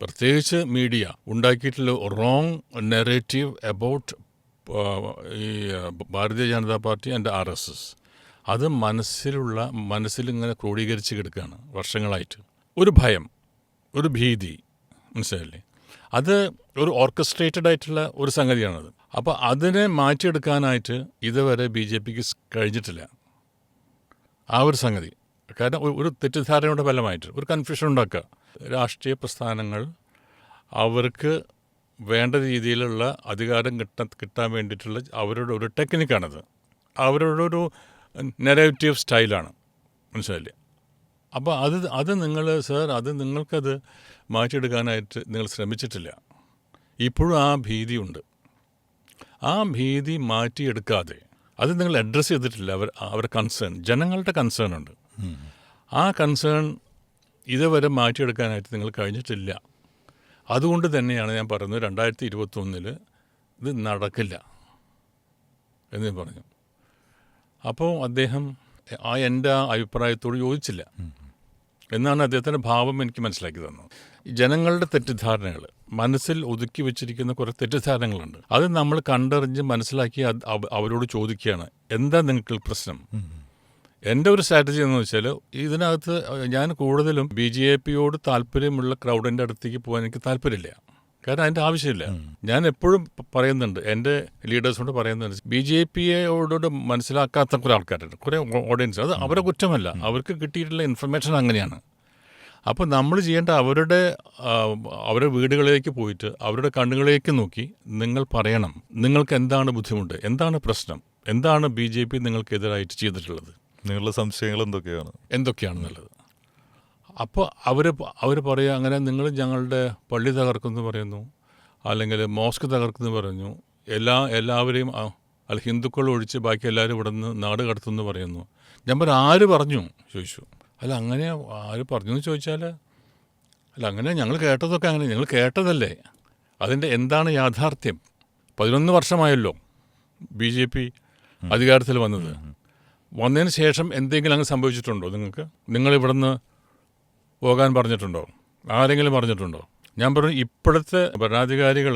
പ്രത്യേകിച്ച് മീഡിയ ഉണ്ടാക്കിയിട്ടുള്ള റോങ് നെറേറ്റീവ് അബൌട്ട് ഈ Bharatiya Janata party and RSS, അത് മനസ്സിലിങ്ങനെ ക്രോഡീകരിച്ച് കിടക്കുകയാണ് വർഷങ്ങളായിട്ട്. ഒരു ഭയം, ഒരു ഭീതി, മനസ്സിലായില്ലേ? അത് ഒരു ഓർക്കസ്ട്രേറ്റഡ് ആയിട്ടുള്ള ഒരു സംഗതിയാണത്. അപ്പോൾ അതിനെ മാറ്റിയെടുക്കാനായിട്ട് ഇതുവരെ BJPക്ക് കഴിഞ്ഞിട്ടില്ല ആ ഒരു സംഗതി. കാരണം ഒരു തെറ്റിദ്ധാരണയുടെ ഫലമായിട്ട് ഒരു കൺഫ്യൂഷൻ ഉണ്ടാക്കുക. രാഷ്ട്രീയ പ്രസ്ഥാനങ്ങൾ അവർക്ക് വേണ്ട രീതിയിലുള്ള അധികാരം കിട്ടാൻ വേണ്ടിയിട്ടുള്ള അവരുടെ ഒരു ടെക്നിക്കാണത്, അവരുടെ ഒരു നെറേറ്റീവ് സ്റ്റൈലാണ്. മനസ്സിലായില്ലേ? അപ്പോൾ അത് നിങ്ങൾ സർ, നിങ്ങൾക്കത് മാറ്റിയെടുക്കാനായിട്ട് നിങ്ങൾ ശ്രമിച്ചിട്ടില്ല. ഇപ്പോഴും ആ ഭീതിയുണ്ട്. ആ ഭീതി മാറ്റിയെടുക്കാതെ അത് നിങ്ങൾ അഡ്രസ്സ് ചെയ്തിട്ടില്ല. അവരുടെ കൺസേൺ, ജനങ്ങളുടെ കൺസേൺ ഉണ്ട്. ആ കൺസേൺ ഇതുവരെ മാറ്റിയെടുക്കാനായിട്ട് നിങ്ങൾ കഴിഞ്ഞിട്ടില്ല. അതുകൊണ്ട് തന്നെയാണ് ഞാൻ പറയുന്നത് 2021 ഇത് നടക്കില്ല എന്ന് ഞാൻ പറഞ്ഞു. അപ്പോൾ അദ്ദേഹം എൻ്റെ അഭിപ്രായത്തോട് യോജിച്ചില്ല എന്നാണ് അദ്ദേഹത്തിൻ്റെ ഭാവം എനിക്ക് മനസ്സിലാക്കി തന്നത്. ജനങ്ങളുടെ തെറ്റിദ്ധാരണകൾ, മനസ്സിൽ ഒതുക്കി വെച്ചിരിക്കുന്ന കുറേ തെറ്റിദ്ധാരണകളുണ്ട്. അത് നമ്മൾ കണ്ടറിഞ്ഞ് മനസ്സിലാക്കി അവരോട് ചോദിക്കുകയാണ്, എന്താ നിങ്ങൾക്ക് പ്രശ്നം. എൻ്റെ ഒരു സ്ട്രാറ്റജി എന്ന് വെച്ചാൽ, ഇതിനകത്ത് ഞാൻ കൂടുതലും BJP-യോട് താല്പര്യമുള്ള ക്രൗഡിൻ്റെ അടുത്തേക്ക് പോകാൻ എനിക്ക് താല്പര്യമില്ല. കാരണം അതിൻ്റെ ആവശ്യമില്ല. ഞാൻ എപ്പോഴും പറയുന്നുണ്ട്, എൻ്റെ ലീഡേഴ്സിനോട് പറയുന്നുണ്ട്, BJP-യോട് മനസ്സിലാക്കാത്ത കുറേ ആൾക്കാരുണ്ട്, കുറേ ഓഡിയൻസ്. അത് അവരുടെ കുറ്റമല്ല, അവർക്ക് കിട്ടിയിട്ടുള്ള ഇൻഫർമേഷൻ അങ്ങനെയാണ്. അപ്പോൾ നമ്മൾ ചെയ്യേണ്ട അവരുടെ വീടുകളിലേക്ക് പോയിട്ട് അവരുടെ കണ്ണുകളിലേക്ക് നോക്കി നിങ്ങൾ പറയണം, നിങ്ങൾക്ക് എന്താണ് ബുദ്ധിമുട്ട്, എന്താണ് പ്രശ്നം, എന്താണ് BJP നിങ്ങൾക്കെതിരായിട്ട് ചെയ്തിട്ടുള്ളത്, നിങ്ങളുടെ സംശയങ്ങൾ എന്തൊക്കെയാണെന്നുള്ളത്. അപ്പോൾ അവർ പറയുക, അങ്ങനെ നിങ്ങൾ ഞങ്ങളുടെ പള്ളി തകർക്കുമെന്ന് പറയുന്നു, അല്ലെങ്കിൽ മോസ്ക് തകർക്കുമെന്ന് പറഞ്ഞു, എല്ലാവരെയും അല്ല ഹിന്ദുക്കൾ ഒഴിച്ച് ബാക്കി എല്ലാവരും ഇവിടെ നിന്ന് നാട് കടത്തുമെന്ന് പറയുന്നു. ഞാൻ പറഞ്ഞു, ആര് പറഞ്ഞു ചോദിച്ചു. അല്ല അങ്ങനെ ആര് പറഞ്ഞു എന്ന് ചോദിച്ചാൽ, അല്ല അങ്ങനെ ഞങ്ങൾ കേട്ടതൊക്കെ അങ്ങനെ, ഞങ്ങൾ കേട്ടതല്ലേ, അതിൻ്റെ എന്താണ് യാഥാർത്ഥ്യം. 11 വർഷമായല്ലോ BJP അധികാരത്തിൽ വന്നതിന് ശേഷം എന്തെങ്കിലും അങ്ങ് സംഭവിച്ചിട്ടുണ്ടോ നിങ്ങൾക്ക്? നിങ്ങളിവിടുന്ന് പോകാൻ പറഞ്ഞിട്ടുണ്ടോ? ആരെങ്കിലും പറഞ്ഞിട്ടുണ്ടോ? ഞാൻ പറഞ്ഞു, ഇപ്പോഴത്തെ ഭരണാധികാരികൾ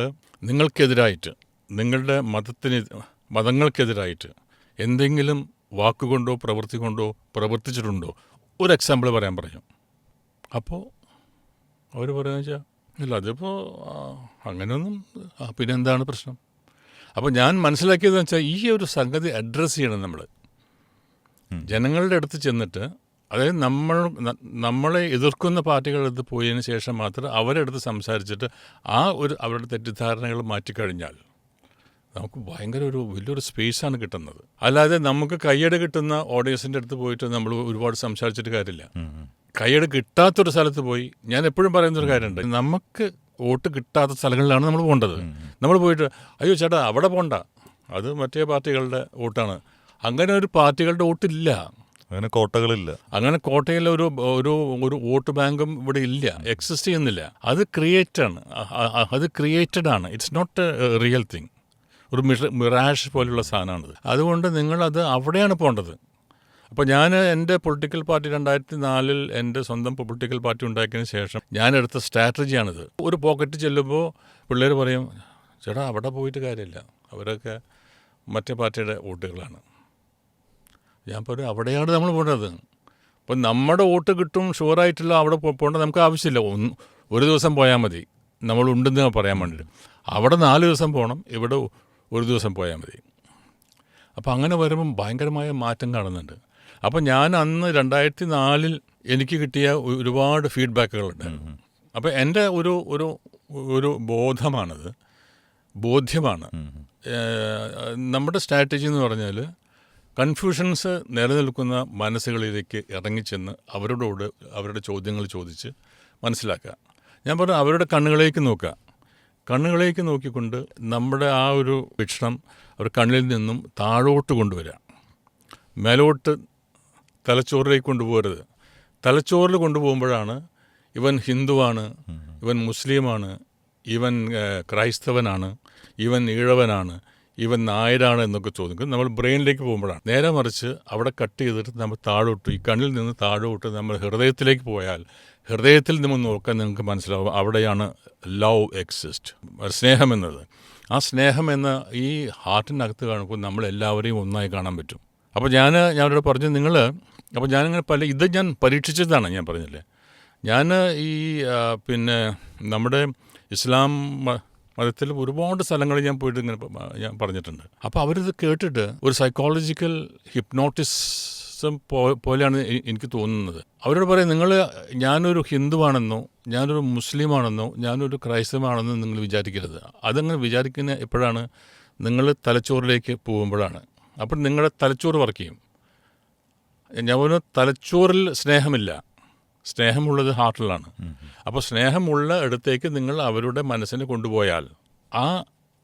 നിങ്ങൾക്കെതിരായിട്ട്, നിങ്ങളുടെ മതങ്ങൾക്കെതിരായിട്ട് എന്തെങ്കിലും വാക്കുകൊണ്ടോ പ്രവൃത്തി കൊണ്ടോ പ്രവർത്തിച്ചിട്ടുണ്ടോ? ഒരു എക്സാമ്പിൾ പറയാൻ പറഞ്ഞു. അപ്പോൾ അവർ പറയുക വെച്ചാൽ, ഇല്ല അതിപ്പോൾ അങ്ങനെയൊന്നും, പിന്നെന്താണ് പ്രശ്നം. അപ്പോൾ ഞാൻ മനസ്സിലാക്കിയതെന്ന് വെച്ചാൽ, ഈ ഒരു സംഗതി അഡ്രസ്സ് ചെയ്യണം നമ്മൾ ജനങ്ങളുടെ അടുത്ത് ചെന്നിട്ട്. അതായത് നമ്മളെ എതിർക്കുന്ന പാർട്ടികളുടെ അടുത്ത് പോയതിന് ശേഷം മാത്രം അവരുടെ അടുത്ത് സംസാരിച്ചിട്ട് അവരുടെ തെറ്റിദ്ധാരണകൾ മാറ്റിക്കഴിഞ്ഞാൽ നമുക്ക് ഭയങ്കര വലിയൊരു സ്പേസാണ് കിട്ടുന്നത്. അല്ലാതെ നമുക്ക് കയ്യടി കിട്ടുന്ന ഓഡിയൻസിൻ്റെ അടുത്ത് പോയിട്ട് നമ്മൾ ഒരുപാട് സംസാരിച്ചിട്ട് കാര്യമില്ല. കയ്യടി കിട്ടാത്തൊരു സ്ഥലത്ത് പോയി, ഞാൻ എപ്പോഴും പറയുന്നൊരു കാര്യമുണ്ട്, നമുക്ക് വോട്ട് കിട്ടാത്ത സ്ഥലങ്ങളിലാണ് നമ്മൾ പോകേണ്ടത്. നമ്മൾ പോയിട്ട് അയ്യോ ചേട്ടാ അവിടെ പോകണ്ട, അത് മറ്റേ പാർട്ടികളുടെ വോട്ടാണ്, അങ്ങനെ ഒരു പാർട്ടികളുടെ വോട്ടില്ല, അങ്ങനെ കോട്ടകളില്ല, അങ്ങനെ കോട്ടയിൽ ഒരു വോട്ട് ബാങ്കും ഇവിടെ ഇല്ല, എക്സിസ്റ്റ് ചെയ്യുന്നില്ല. അത് ക്രിയേറ്റഡ് ആണ്. It's not a real thing. ഒരു മിറാഷ് പോലുള്ള സാധനമാണത്. അതുകൊണ്ട് നിങ്ങളത് അവിടെയാണ് പോകേണ്ടത്. അപ്പോൾ ഞാൻ എൻ്റെ പൊളിറ്റിക്കൽ പാർട്ടി 2004 എൻ്റെ സ്വന്തം പൊളിറ്റിക്കൽ പാർട്ടി ഉണ്ടാക്കിയതിന് ശേഷം ഞാനെടുത്ത സ്ട്രാറ്റജിയാണിത്. ഒരു പോക്കറ്റ് ചെല്ലുമ്പോൾ പിള്ളേർ പറയും, ചേട്ടാ അവിടെ പോയിട്ട് കാര്യമില്ല, അവരൊക്കെ മറ്റേ പാർട്ടിയുടെ വോട്ടുകളാണ്. ഞാൻ പറയും, അവിടെയാണ് നമ്മൾ പോകേണ്ടത്. അപ്പം നമ്മുടെ വോട്ട് കിട്ടും ഷുവറായിട്ടില്ല, അവിടെ പോകേണ്ട നമുക്ക് ആവശ്യമില്ല. ഒരു ദിവസം പോയാൽ മതി, നമ്മളുണ്ടെന്ന് പറയാൻ വേണ്ടിയിട്ട്. അവിടെ 4 ദിവസം പോകണം, ഇവിടെ ഒരു ദിവസം പോയാൽ മതി. അപ്പോൾ അങ്ങനെ വരുമ്പം ഭയങ്കരമായ മാറ്റം കാണുന്നുണ്ട്. അപ്പോൾ ഞാൻ അന്ന് 2004 എനിക്ക് കിട്ടിയ ഒരുപാട് ഫീഡ്ബാക്കുകളുണ്ട്. അപ്പോൾ എൻ്റെ ഒരു ബോധ്യമാണ് നമ്മുടെ സ്ട്രാറ്റജി എന്ന് പറഞ്ഞാൽ, കൺഫ്യൂഷൻസ് നിലനിൽക്കുന്ന മനസ്സുകളിലേക്ക് ഇറങ്ങിച്ചെന്ന് അവരുടെ ചോദ്യങ്ങൾ ചോദിച്ച് മനസ്സിലാക്കുക. ഞാൻ പറഞ്ഞു, അവരുടെ കണ്ണുകളിലേക്ക് നോക്കുക. കണ്ണുകളിലേക്ക് നോക്കിക്കൊണ്ട് നമ്മുടെ ആ ഒരു വീക്ഷണം അവർ കണ്ണിൽ നിന്നും താഴോട്ട് കൊണ്ടുവരിക. മേലോട്ട് തലച്ചോറിലേക്ക് കൊണ്ടുപോകരുത്. തലച്ചോറിൽ കൊണ്ടുപോകുമ്പോഴാണ് ഇവൻ ഹിന്ദുവാണ്, ഇവൻ മുസ്ലിമാണ്, ഇവൻ ക്രൈസ്തവനാണ്, ഇവൻ ഈഴവനാണ്, ഇവൻ നായരാണ് എന്നൊക്കെ ചോദിക്കും. നമ്മൾ ബ്രെയിനിലേക്ക് പോകുമ്പോഴാണ്. നേരെ മറിച്ച് അവിടെ കട്ട് ചെയ്തിട്ട് നമ്മൾ താഴോട്ട്, ഈ കണ്ണിൽ നിന്ന് താഴോട്ട് നമ്മൾ ഹൃദയത്തിലേക്ക് പോയാൽ, ഹൃദയത്തിൽ നമ്മൾ നോക്കാൻ നിങ്ങൾക്ക് മനസ്സിലാവും, അവിടെയാണ് ലവ് എക്സിസ്റ്റ്, സ്നേഹമെന്നത്. ആ സ്നേഹം എന്ന ഈ ഹാർട്ടിനകത്ത് കാണുമ്പോൾ നമ്മളെല്ലാവരെയും ഒന്നായി കാണാൻ പറ്റും. അപ്പോൾ ഞാനവരോട് പറഞ്ഞു, അപ്പോൾ ഞാനിങ്ങനെ ഇത് ഞാൻ പരീക്ഷിച്ചതാണ്. ഞാൻ പറഞ്ഞില്ലേ, ഞാൻ പിന്നെ നമ്മുടെ ഇസ്ലാം മതത്തിൽ ഒരുപാട് സ്ഥലങ്ങളിൽ ഞാൻ പോയിട്ട് ഇങ്ങനെ ഞാൻ പറഞ്ഞിട്ടുണ്ട്. അപ്പോൾ അവരിത് കേട്ടിട്ട് ഒരു സൈക്കോളജിക്കൽ ഹിപ്നോട്ടിസം പോലെയാണ് എനിക്ക് തോന്നുന്നത്. അവരോട് പറയും, ഞാനൊരു ഹിന്ദുവാണെന്നോ, ഞാനൊരു മുസ്ലിമാണെന്നോ, ഞാനൊരു ക്രൈസ്തവാണെന്നോ നിങ്ങൾ വിചാരിക്കരുത്. അതങ്ങനെ വിചാരിക്കുന്ന എപ്പോഴാണ്? നിങ്ങൾ തലച്ചോറിലേക്ക് പോകുമ്പോഴാണ്. അപ്പോൾ നിങ്ങളുടെ തലച്ചോറ് വർക്ക് ചെയ്യും. ഞാൻ തലച്ചോറിൽ സ്നേഹമില്ല, സ്നേഹമുള്ളത് ഹാർട്ടിലാണ്. അപ്പോൾ സ്നേഹമുള്ള ഇടത്തേക്ക് നിങ്ങൾ അവരുടെ മനസ്സിനെ കൊണ്ടുപോയാൽ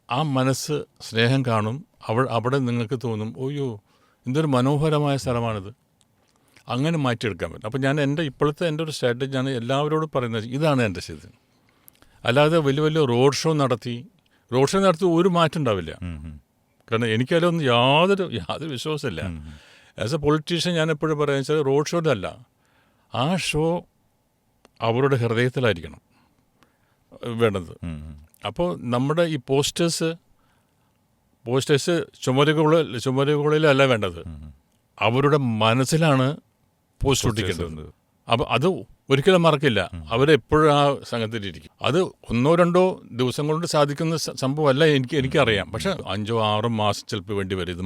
ആ മനസ്സ് സ്നേഹം കാണും. അവിടെ നിങ്ങൾക്ക് തോന്നും, ഓയ്യോ എന്തൊരു മനോഹരമായ സ്ഥലമാണിത്. അങ്ങനെ മാറ്റിയെടുക്കാൻ പറ്റും. അപ്പോൾ ഞാൻ ഇപ്പോഴത്തെ ഒരു സ്ട്രാറ്റജിയാണ് എല്ലാവരോടും പറയുന്നത്. ഇതാണ് എൻ്റെ സ്ഥിതി. അല്ലാതെ വലിയ റോഡ് ഷോ നടത്തി ഒരു മാറ്റം ഉണ്ടാവില്ല. കാരണം എനിക്കതിലൊന്നും യാതൊരു വിശ്വാസമില്ല. ആസ് എ പൊളിറ്റീഷ്യൻ ഞാൻ എപ്പോഴും പറയുന്നത് വെച്ചാൽ, റോഡ് ഷോയിലല്ല, ആ ഷോ അവരുടെ ഹൃദയത്തിലായിരിക്കണം. വേണ്ടത്. അപ്പോൾ നമ്മുടെ ഈ പോസ്റ്റേഴ്സ് ചുമരുകളിലല്ല വേണ്ടത്, അവരുടെ മനസ്സിലാണ് പോസ്റ്റ് ഒട്ടിക്കേണ്ടത്. അപ്പോൾ അത് ഒരിക്കലും മറക്കില്ല, അവരെപ്പോഴും ആ സംഘത്തിലിരിക്കും. അത് 1-2 ദിവസം കൊണ്ട് സാധിക്കുന്ന സംഭവമല്ല, എനിക്കറിയാം. പക്ഷെ 5-6 മാസം ചിലപ്പോൾ വേണ്ടി വരും ഇത്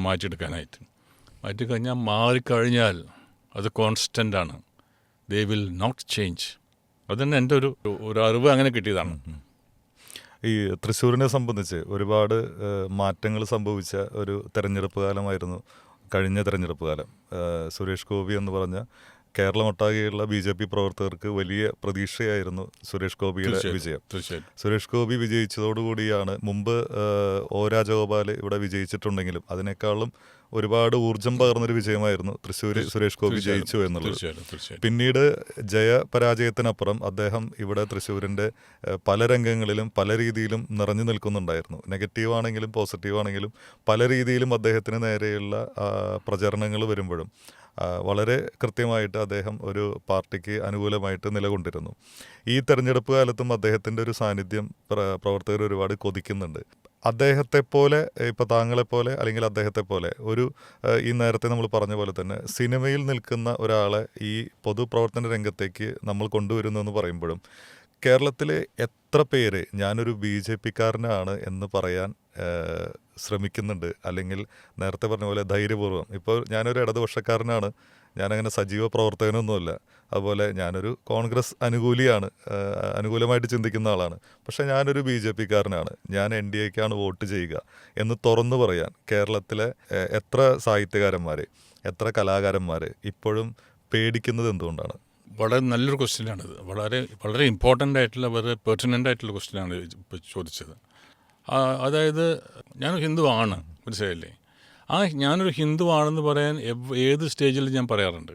മാറ്റിക്കഴിഞ്ഞാൽ മാറിക്കഴിഞ്ഞാൽ അത് കോൺസ്റ്റൻ്റ് ആണ്. They will not change. അതുതന്നെ എൻ്റെ ഒരു അറിവ് അങ്ങനെ കിട്ടിയതാണ്. ഈ തൃശ്ശൂരിനെ സംബന്ധിച്ച് ഒരുപാട് മാറ്റങ്ങൾ സംഭവിച്ച ഒരു തെരഞ്ഞെടുപ്പ് കാലമായിരുന്നു കഴിഞ്ഞ തെരഞ്ഞെടുപ്പ് കാലം. സുരേഷ് ഗോപി എന്ന് പറഞ്ഞ കേരളമൊട്ടാകെയുള്ള BJP പ്രവർത്തകർക്ക് വലിയ പ്രതീക്ഷയായിരുന്നു സുരേഷ് ഗോപിയുടെ വിജയം. സുരേഷ് ഗോപി വിജയിച്ചതോടുകൂടിയാണ്, മുമ്പ് O രാജഗോപാൽ ഇവിടെ വിജയിച്ചിട്ടുണ്ടെങ്കിലും അതിനേക്കാളും ഒരുപാട് ഊർജം പകർന്നൊരു വിജയമായിരുന്നു തൃശ്ശൂർ സുരേഷ് ഗോപി ജയിച്ചു എന്നുള്ളത്. പിന്നീട് ജയപരാജയത്തിനപ്പുറം അദ്ദേഹം ഇവിടെ തൃശ്ശൂരിൻ്റെ പല രംഗങ്ങളിലും പല രീതിയിലും നിറഞ്ഞു നിൽക്കുന്നുണ്ടായിരുന്നു. നെഗറ്റീവാണെങ്കിലും പോസിറ്റീവാണെങ്കിലും പല രീതിയിലും അദ്ദേഹത്തിന് നേരെയുള്ള പ്രചരണങ്ങൾ വരുമ്പോഴും വളരെ കൃത്യമായിട്ട് അദ്ദേഹം ഒരു പാർട്ടിക്ക് അനുകൂലമായിട്ട് നിലകൊണ്ടിരുന്നു. ഈ തെരഞ്ഞെടുപ്പ് കാലത്തും അദ്ദേഹത്തിൻ്റെ ഒരു സാന്നിധ്യം പ്രവർത്തകർ ഒരുപാട് കൊതിക്കുന്നുണ്ട്. അദ്ദേഹത്തെപ്പോലെ, ഇപ്പോൾ താങ്കളെപ്പോലെ അല്ലെങ്കിൽ അദ്ദേഹത്തെപ്പോലെ ഒരു ഈ നേരത്തെ നമ്മൾ പറഞ്ഞ പോലെ തന്നെ സിനിമയിൽ നിൽക്കുന്ന ഒരാളെ ഈ പൊതുപ്രവർത്തന രംഗത്തേക്ക് നമ്മൾ കൊണ്ടുവരുന്നു എന്ന് പറയുമ്പോഴും കേരളത്തിലെ എത്ര പേര് ഞാനൊരു BJPക്കാരനാണ് എന്ന് പറയാൻ ശ്രമിക്കുന്നുണ്ട്, അല്ലെങ്കിൽ നേരത്തെ പറഞ്ഞ പോലെ ധൈര്യപൂർവ്വം. ഇപ്പോൾ ഞാനൊരു ഇടതുപക്ഷക്കാരനാണ്, ഞാനങ്ങനെ സജീവ പ്രവർത്തകനൊന്നുമല്ല, അതുപോലെ ഞാനൊരു കോൺഗ്രസ് അനുകൂലമായിട്ട് ചിന്തിക്കുന്ന ആളാണ്, പക്ഷേ ഞാനൊരു BJPക്കാരനാണ്, ഞാൻ NDAക്കാണ് വോട്ട് ചെയ്യുക എന്ന് തുറന്നു പറയാൻ കേരളത്തിലെ എത്ര സാഹിത്യകാരന്മാർ, എത്ര കലാകാരന്മാർ ഇപ്പോഴും പേടിക്കുന്നത് എന്തുകൊണ്ടാണ്? വളരെ നല്ലൊരു ക്വസ്റ്റ്യനാണിത്. വളരെ ഇമ്പോർട്ടൻ്റ് ആയിട്ടുള്ള, വളരെ പെർട്ടിനൻ്റ് ആയിട്ടുള്ള ക്വസ്റ്റ്യനാണ് ഇപ്പോൾ ചോദിച്ചത്. അതായത് ഞാനൊരു ഹിന്ദുവാണ്, മനസ്സിലായില്ലേ? ഞാനൊരു ഹിന്ദുവാണെന്ന് പറയാൻ ഏത് സ്റ്റേജിൽ ഞാൻ പറയാറുണ്ട്,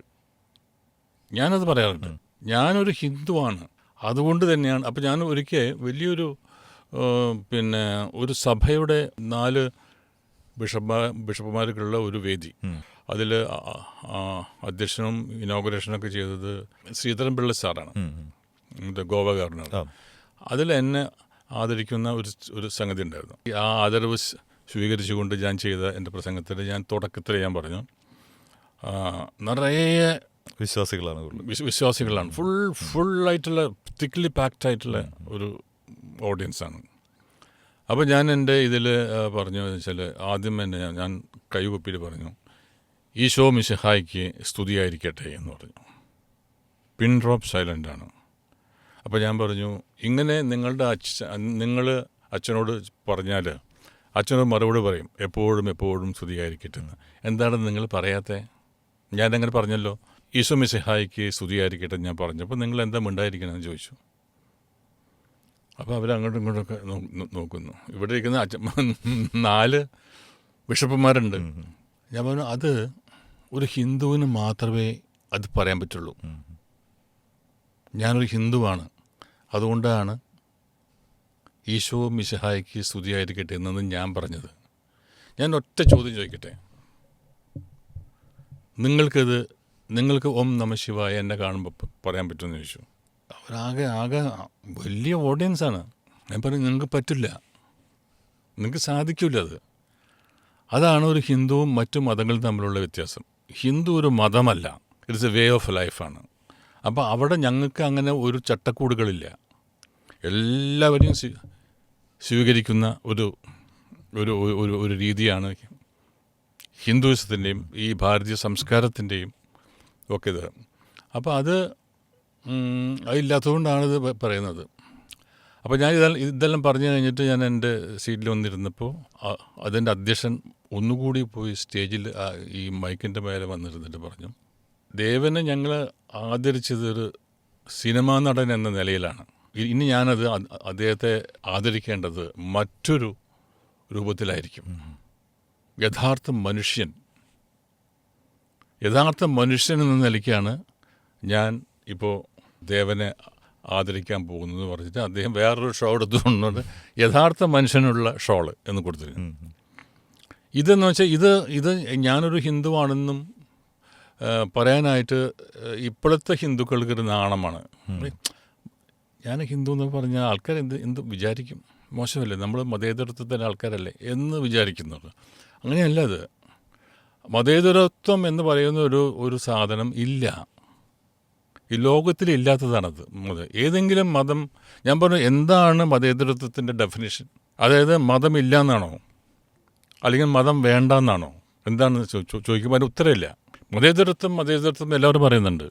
ഞാനത് പറയാറുണ്ട്. ഞാനൊരു ഹിന്ദുവാണ്, അതുകൊണ്ട് തന്നെയാണ്. അപ്പോൾ ഞാൻ ഒരിക്കൽ വലിയൊരു ഒരു സഭയുടെ 4 ബിഷപ്പുമാർക്കുള്ള ഒരു വേദി, അതിൽ അധ്യക്ഷനും ഇനോഗ്രേഷനൊക്കെ ചെയ്തത് ശ്രീധരൻപിള്ള സാറാണ്, ഗോവ ഗവർണർ. അതിൽ എന്നെ ആദരിക്കുന്ന ഒരു സംഗതി ഉണ്ടായിരുന്നു. ആ ആദരവ് സ്വീകരിച്ചുകൊണ്ട് ഞാൻ ചെയ്ത എൻ്റെ പ്രസംഗത്തിൽ ഞാൻ തുടക്കത്തിൽ ഞാൻ പറഞ്ഞു, നിറയെ വിശ്വാസികളാണ്, ഫുള്ളായിട്ടുള്ള തിക്ലി പാക്ഡ് ആയിട്ടുള്ള ഒരു ഓഡിയൻസാണ്. അപ്പോൾ ഞാൻ എൻ്റെ ഇതിൽ പറഞ്ഞു വെച്ചാൽ, ആദ്യം തന്നെ ഞാൻ കൈകുപ്പിയിൽ പറഞ്ഞു, ഈശോ മിശിഹായ്ക്ക് സ്തുതിയായിരിക്കട്ടെ എന്ന് പറഞ്ഞു. പിൻ ഡ്രോപ്പ് സൈലൻ്റാണ്. അപ്പോൾ ഞാൻ പറഞ്ഞു, ഇങ്ങനെ നിങ്ങൾ അച്ഛനോട് പറഞ്ഞാൽ അച്ഛനോട് മറുപടി പറയും, എപ്പോഴും സ്തുതിയായിരിക്കട്ടെ എന്ന്. എന്താണ് നിങ്ങൾ പറയാത്തത്? ഞാനങ്ങനെ പറഞ്ഞല്ലോ, ഈശോ മിശിഹായ്ക്ക് സ്തുതിയായിരിക്കട്ടെ ഞാൻ പറഞ്ഞപ്പോൾ നിങ്ങൾ എന്താ മിണ്ടായിരിക്കണമെന്ന് ചോദിച്ചു. അപ്പോൾ അവരങ്ങോട്ടും ഇങ്ങോട്ടൊക്കെ നോക്കുന്നു. ഇവിടെ ഇരിക്കുന്ന 4 ബിഷപ്പുമാരുണ്ട്. ഞാൻ പറഞ്ഞു, അത് ഒരു ഹിന്ദുവിന് മാത്രമേ അത് പറയാൻ പറ്റുള്ളൂ. ഞാനൊരു ഹിന്ദുവാണ്, അതുകൊണ്ടാണ് ഈശോ മിശിഹായ്ക്ക് സ്തുതിയായിരിക്കട്ടെ എന്നത് ഞാൻ പറഞ്ഞത്. ഞാൻ ഒറ്റ ചോദ്യം ചോദിക്കട്ടെ, നിങ്ങൾക്ക് ഓം നമഃ ശിവായ എന്നെ കാണുമ്പോൾ പറയാൻ പറ്റുമെന്ന് ചോദിച്ചു. അവരാകെ വലിയ ഓഡിയൻസാണ്. ഞാൻ പറഞ്ഞു, നിങ്ങൾക്ക് പറ്റില്ല, നിങ്ങൾക്ക് സാധിക്കില്ല. അതാണ് ഒരു ഹിന്ദുവും മറ്റു മതങ്ങളും തമ്മിലുള്ള വ്യത്യാസം. ഹിന്ദു ഒരു മതമല്ല, ഇറ്റ്സ് എ വേ ഓഫ് ലൈഫാണ്. അപ്പോൾ അവിടെ ഞങ്ങൾക്ക് അങ്ങനെ ഒരു ചട്ടക്കൂടുകളില്ല. എല്ലാവരെയും സ്വീകരിക്കുന്ന ഒരു രീതിയാണ് ഹിന്ദുയിസത്തിൻ്റെയും ഈ ഭാരതീയ സംസ്കാരത്തിൻ്റെയും ഒക്കെ ഇത്. അപ്പോൾ അതില്ലാത്തതുകൊണ്ടാണിത് പറയുന്നത്. അപ്പോൾ ഞാൻ ഇതെല്ലാം പറഞ്ഞു കഴിഞ്ഞിട്ട് ഞാൻ എൻ്റെ സീറ്റിൽ വന്നിരുന്നപ്പോൾ അതിൻ്റെ അധ്യക്ഷൻ ഒന്നുകൂടി പോയി സ്റ്റേജിൽ ഈ മൈക്കിൻ്റെ മേലെ വന്നിരുന്നിട്ട് പറഞ്ഞു, ദേവനെ ഞങ്ങൾ ആദരിച്ചത് ഒരു സിനിമാ നടൻ എന്ന നിലയിലാണ്. ഇനി ഞാനത് അദ്ദേഹത്തെ ആദരിക്കേണ്ടത് മറ്റൊരു രൂപത്തിലായിരിക്കും. യഥാർത്ഥ മനുഷ്യൻ എന്ന നിലയ്ക്കാണ് ഞാൻ ഇപ്പോൾ ദേവനെ ആദരിക്കാൻ പോകുന്നതെന്ന് പറഞ്ഞിട്ട് അദ്ദേഹം വേറൊരു ഷോ എടുത്തുകൊണ്ട് യഥാർത്ഥ മനുഷ്യനുള്ള ഷോള് എന്ന് കൊടുത്തിരുന്നു. ഇതെന്ന് വെച്ചാൽ ഇത് ഞാനൊരു ഹിന്ദുവാണെന്നും പറയാനായിട്ട് ഇപ്പോഴത്തെ ഹിന്ദുക്കൾക്കൊരു നാണമാണ്. ഞാൻ ഹിന്ദു എന്ന് പറഞ്ഞാൽ ആൾക്കാർ എന്ത് വിചാരിക്കും? മോശമല്ലേ, നമ്മൾ മതേതരത്വത്തിൻ്റെ ആൾക്കാരല്ലേ എന്ന് വിചാരിക്കുന്നത്. അങ്ങനെയല്ല അത്. മതേതരത്വം എന്ന് പറയുന്ന ഒരു സാധനം ഇല്ല, ഈ ലോകത്തിലില്ലാത്തതാണത്. ഏതെങ്കിലും മതം, ഞാൻ പറഞ്ഞു എന്താണ് മതേതരത്വത്തിൻ്റെ ഡെഫിനിഷൻ? അതായത് മതമില്ല എന്നാണോ, അല്ലെങ്കിൽ മതം വേണ്ട എന്നാണോ? എന്താണെന്ന് ചോദിക്കുമ്പോൾ അതിന് ഉത്തരമില്ല. മതേതരത്വം എല്ലാവരും പറയുന്നുണ്ട്.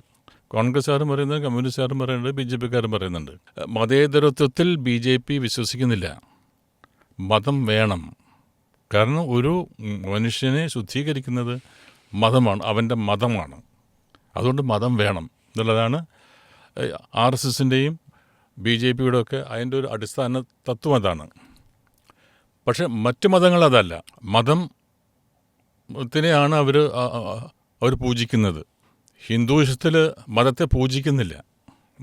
കോൺഗ്രസ്സുകാരും പറയുന്നുണ്ട്, കമ്മ്യൂണിസ്റ്റുകാരും പറയുന്നുണ്ട്, BJP-ക്കാരും പറയുന്നുണ്ട്. മതേതരത്വത്തിൽ BJP വിശ്വസിക്കുന്നില്ല. മതം വേണം. കാരണം ഒരു മനുഷ്യനെ ശുദ്ധീകരിക്കുന്നത് മതമാണ്, അവൻ്റെ മതമാണ്. അതുകൊണ്ട് മതം വേണം എന്നുള്ളതാണ് RSSൻ്റെയും BJP-യുടെ ഒക്കെ അതിൻ്റെ ഒരു അടിസ്ഥാന തത്വം അതാണ്. പക്ഷെ മറ്റ് മതങ്ങൾ അതല്ല. മതത്തിനെയാണ് അവർ പൂജിക്കുന്നത്. ഹിന്ദുയിസത്തിൽ മതത്തെ പൂജിക്കുന്നില്ല,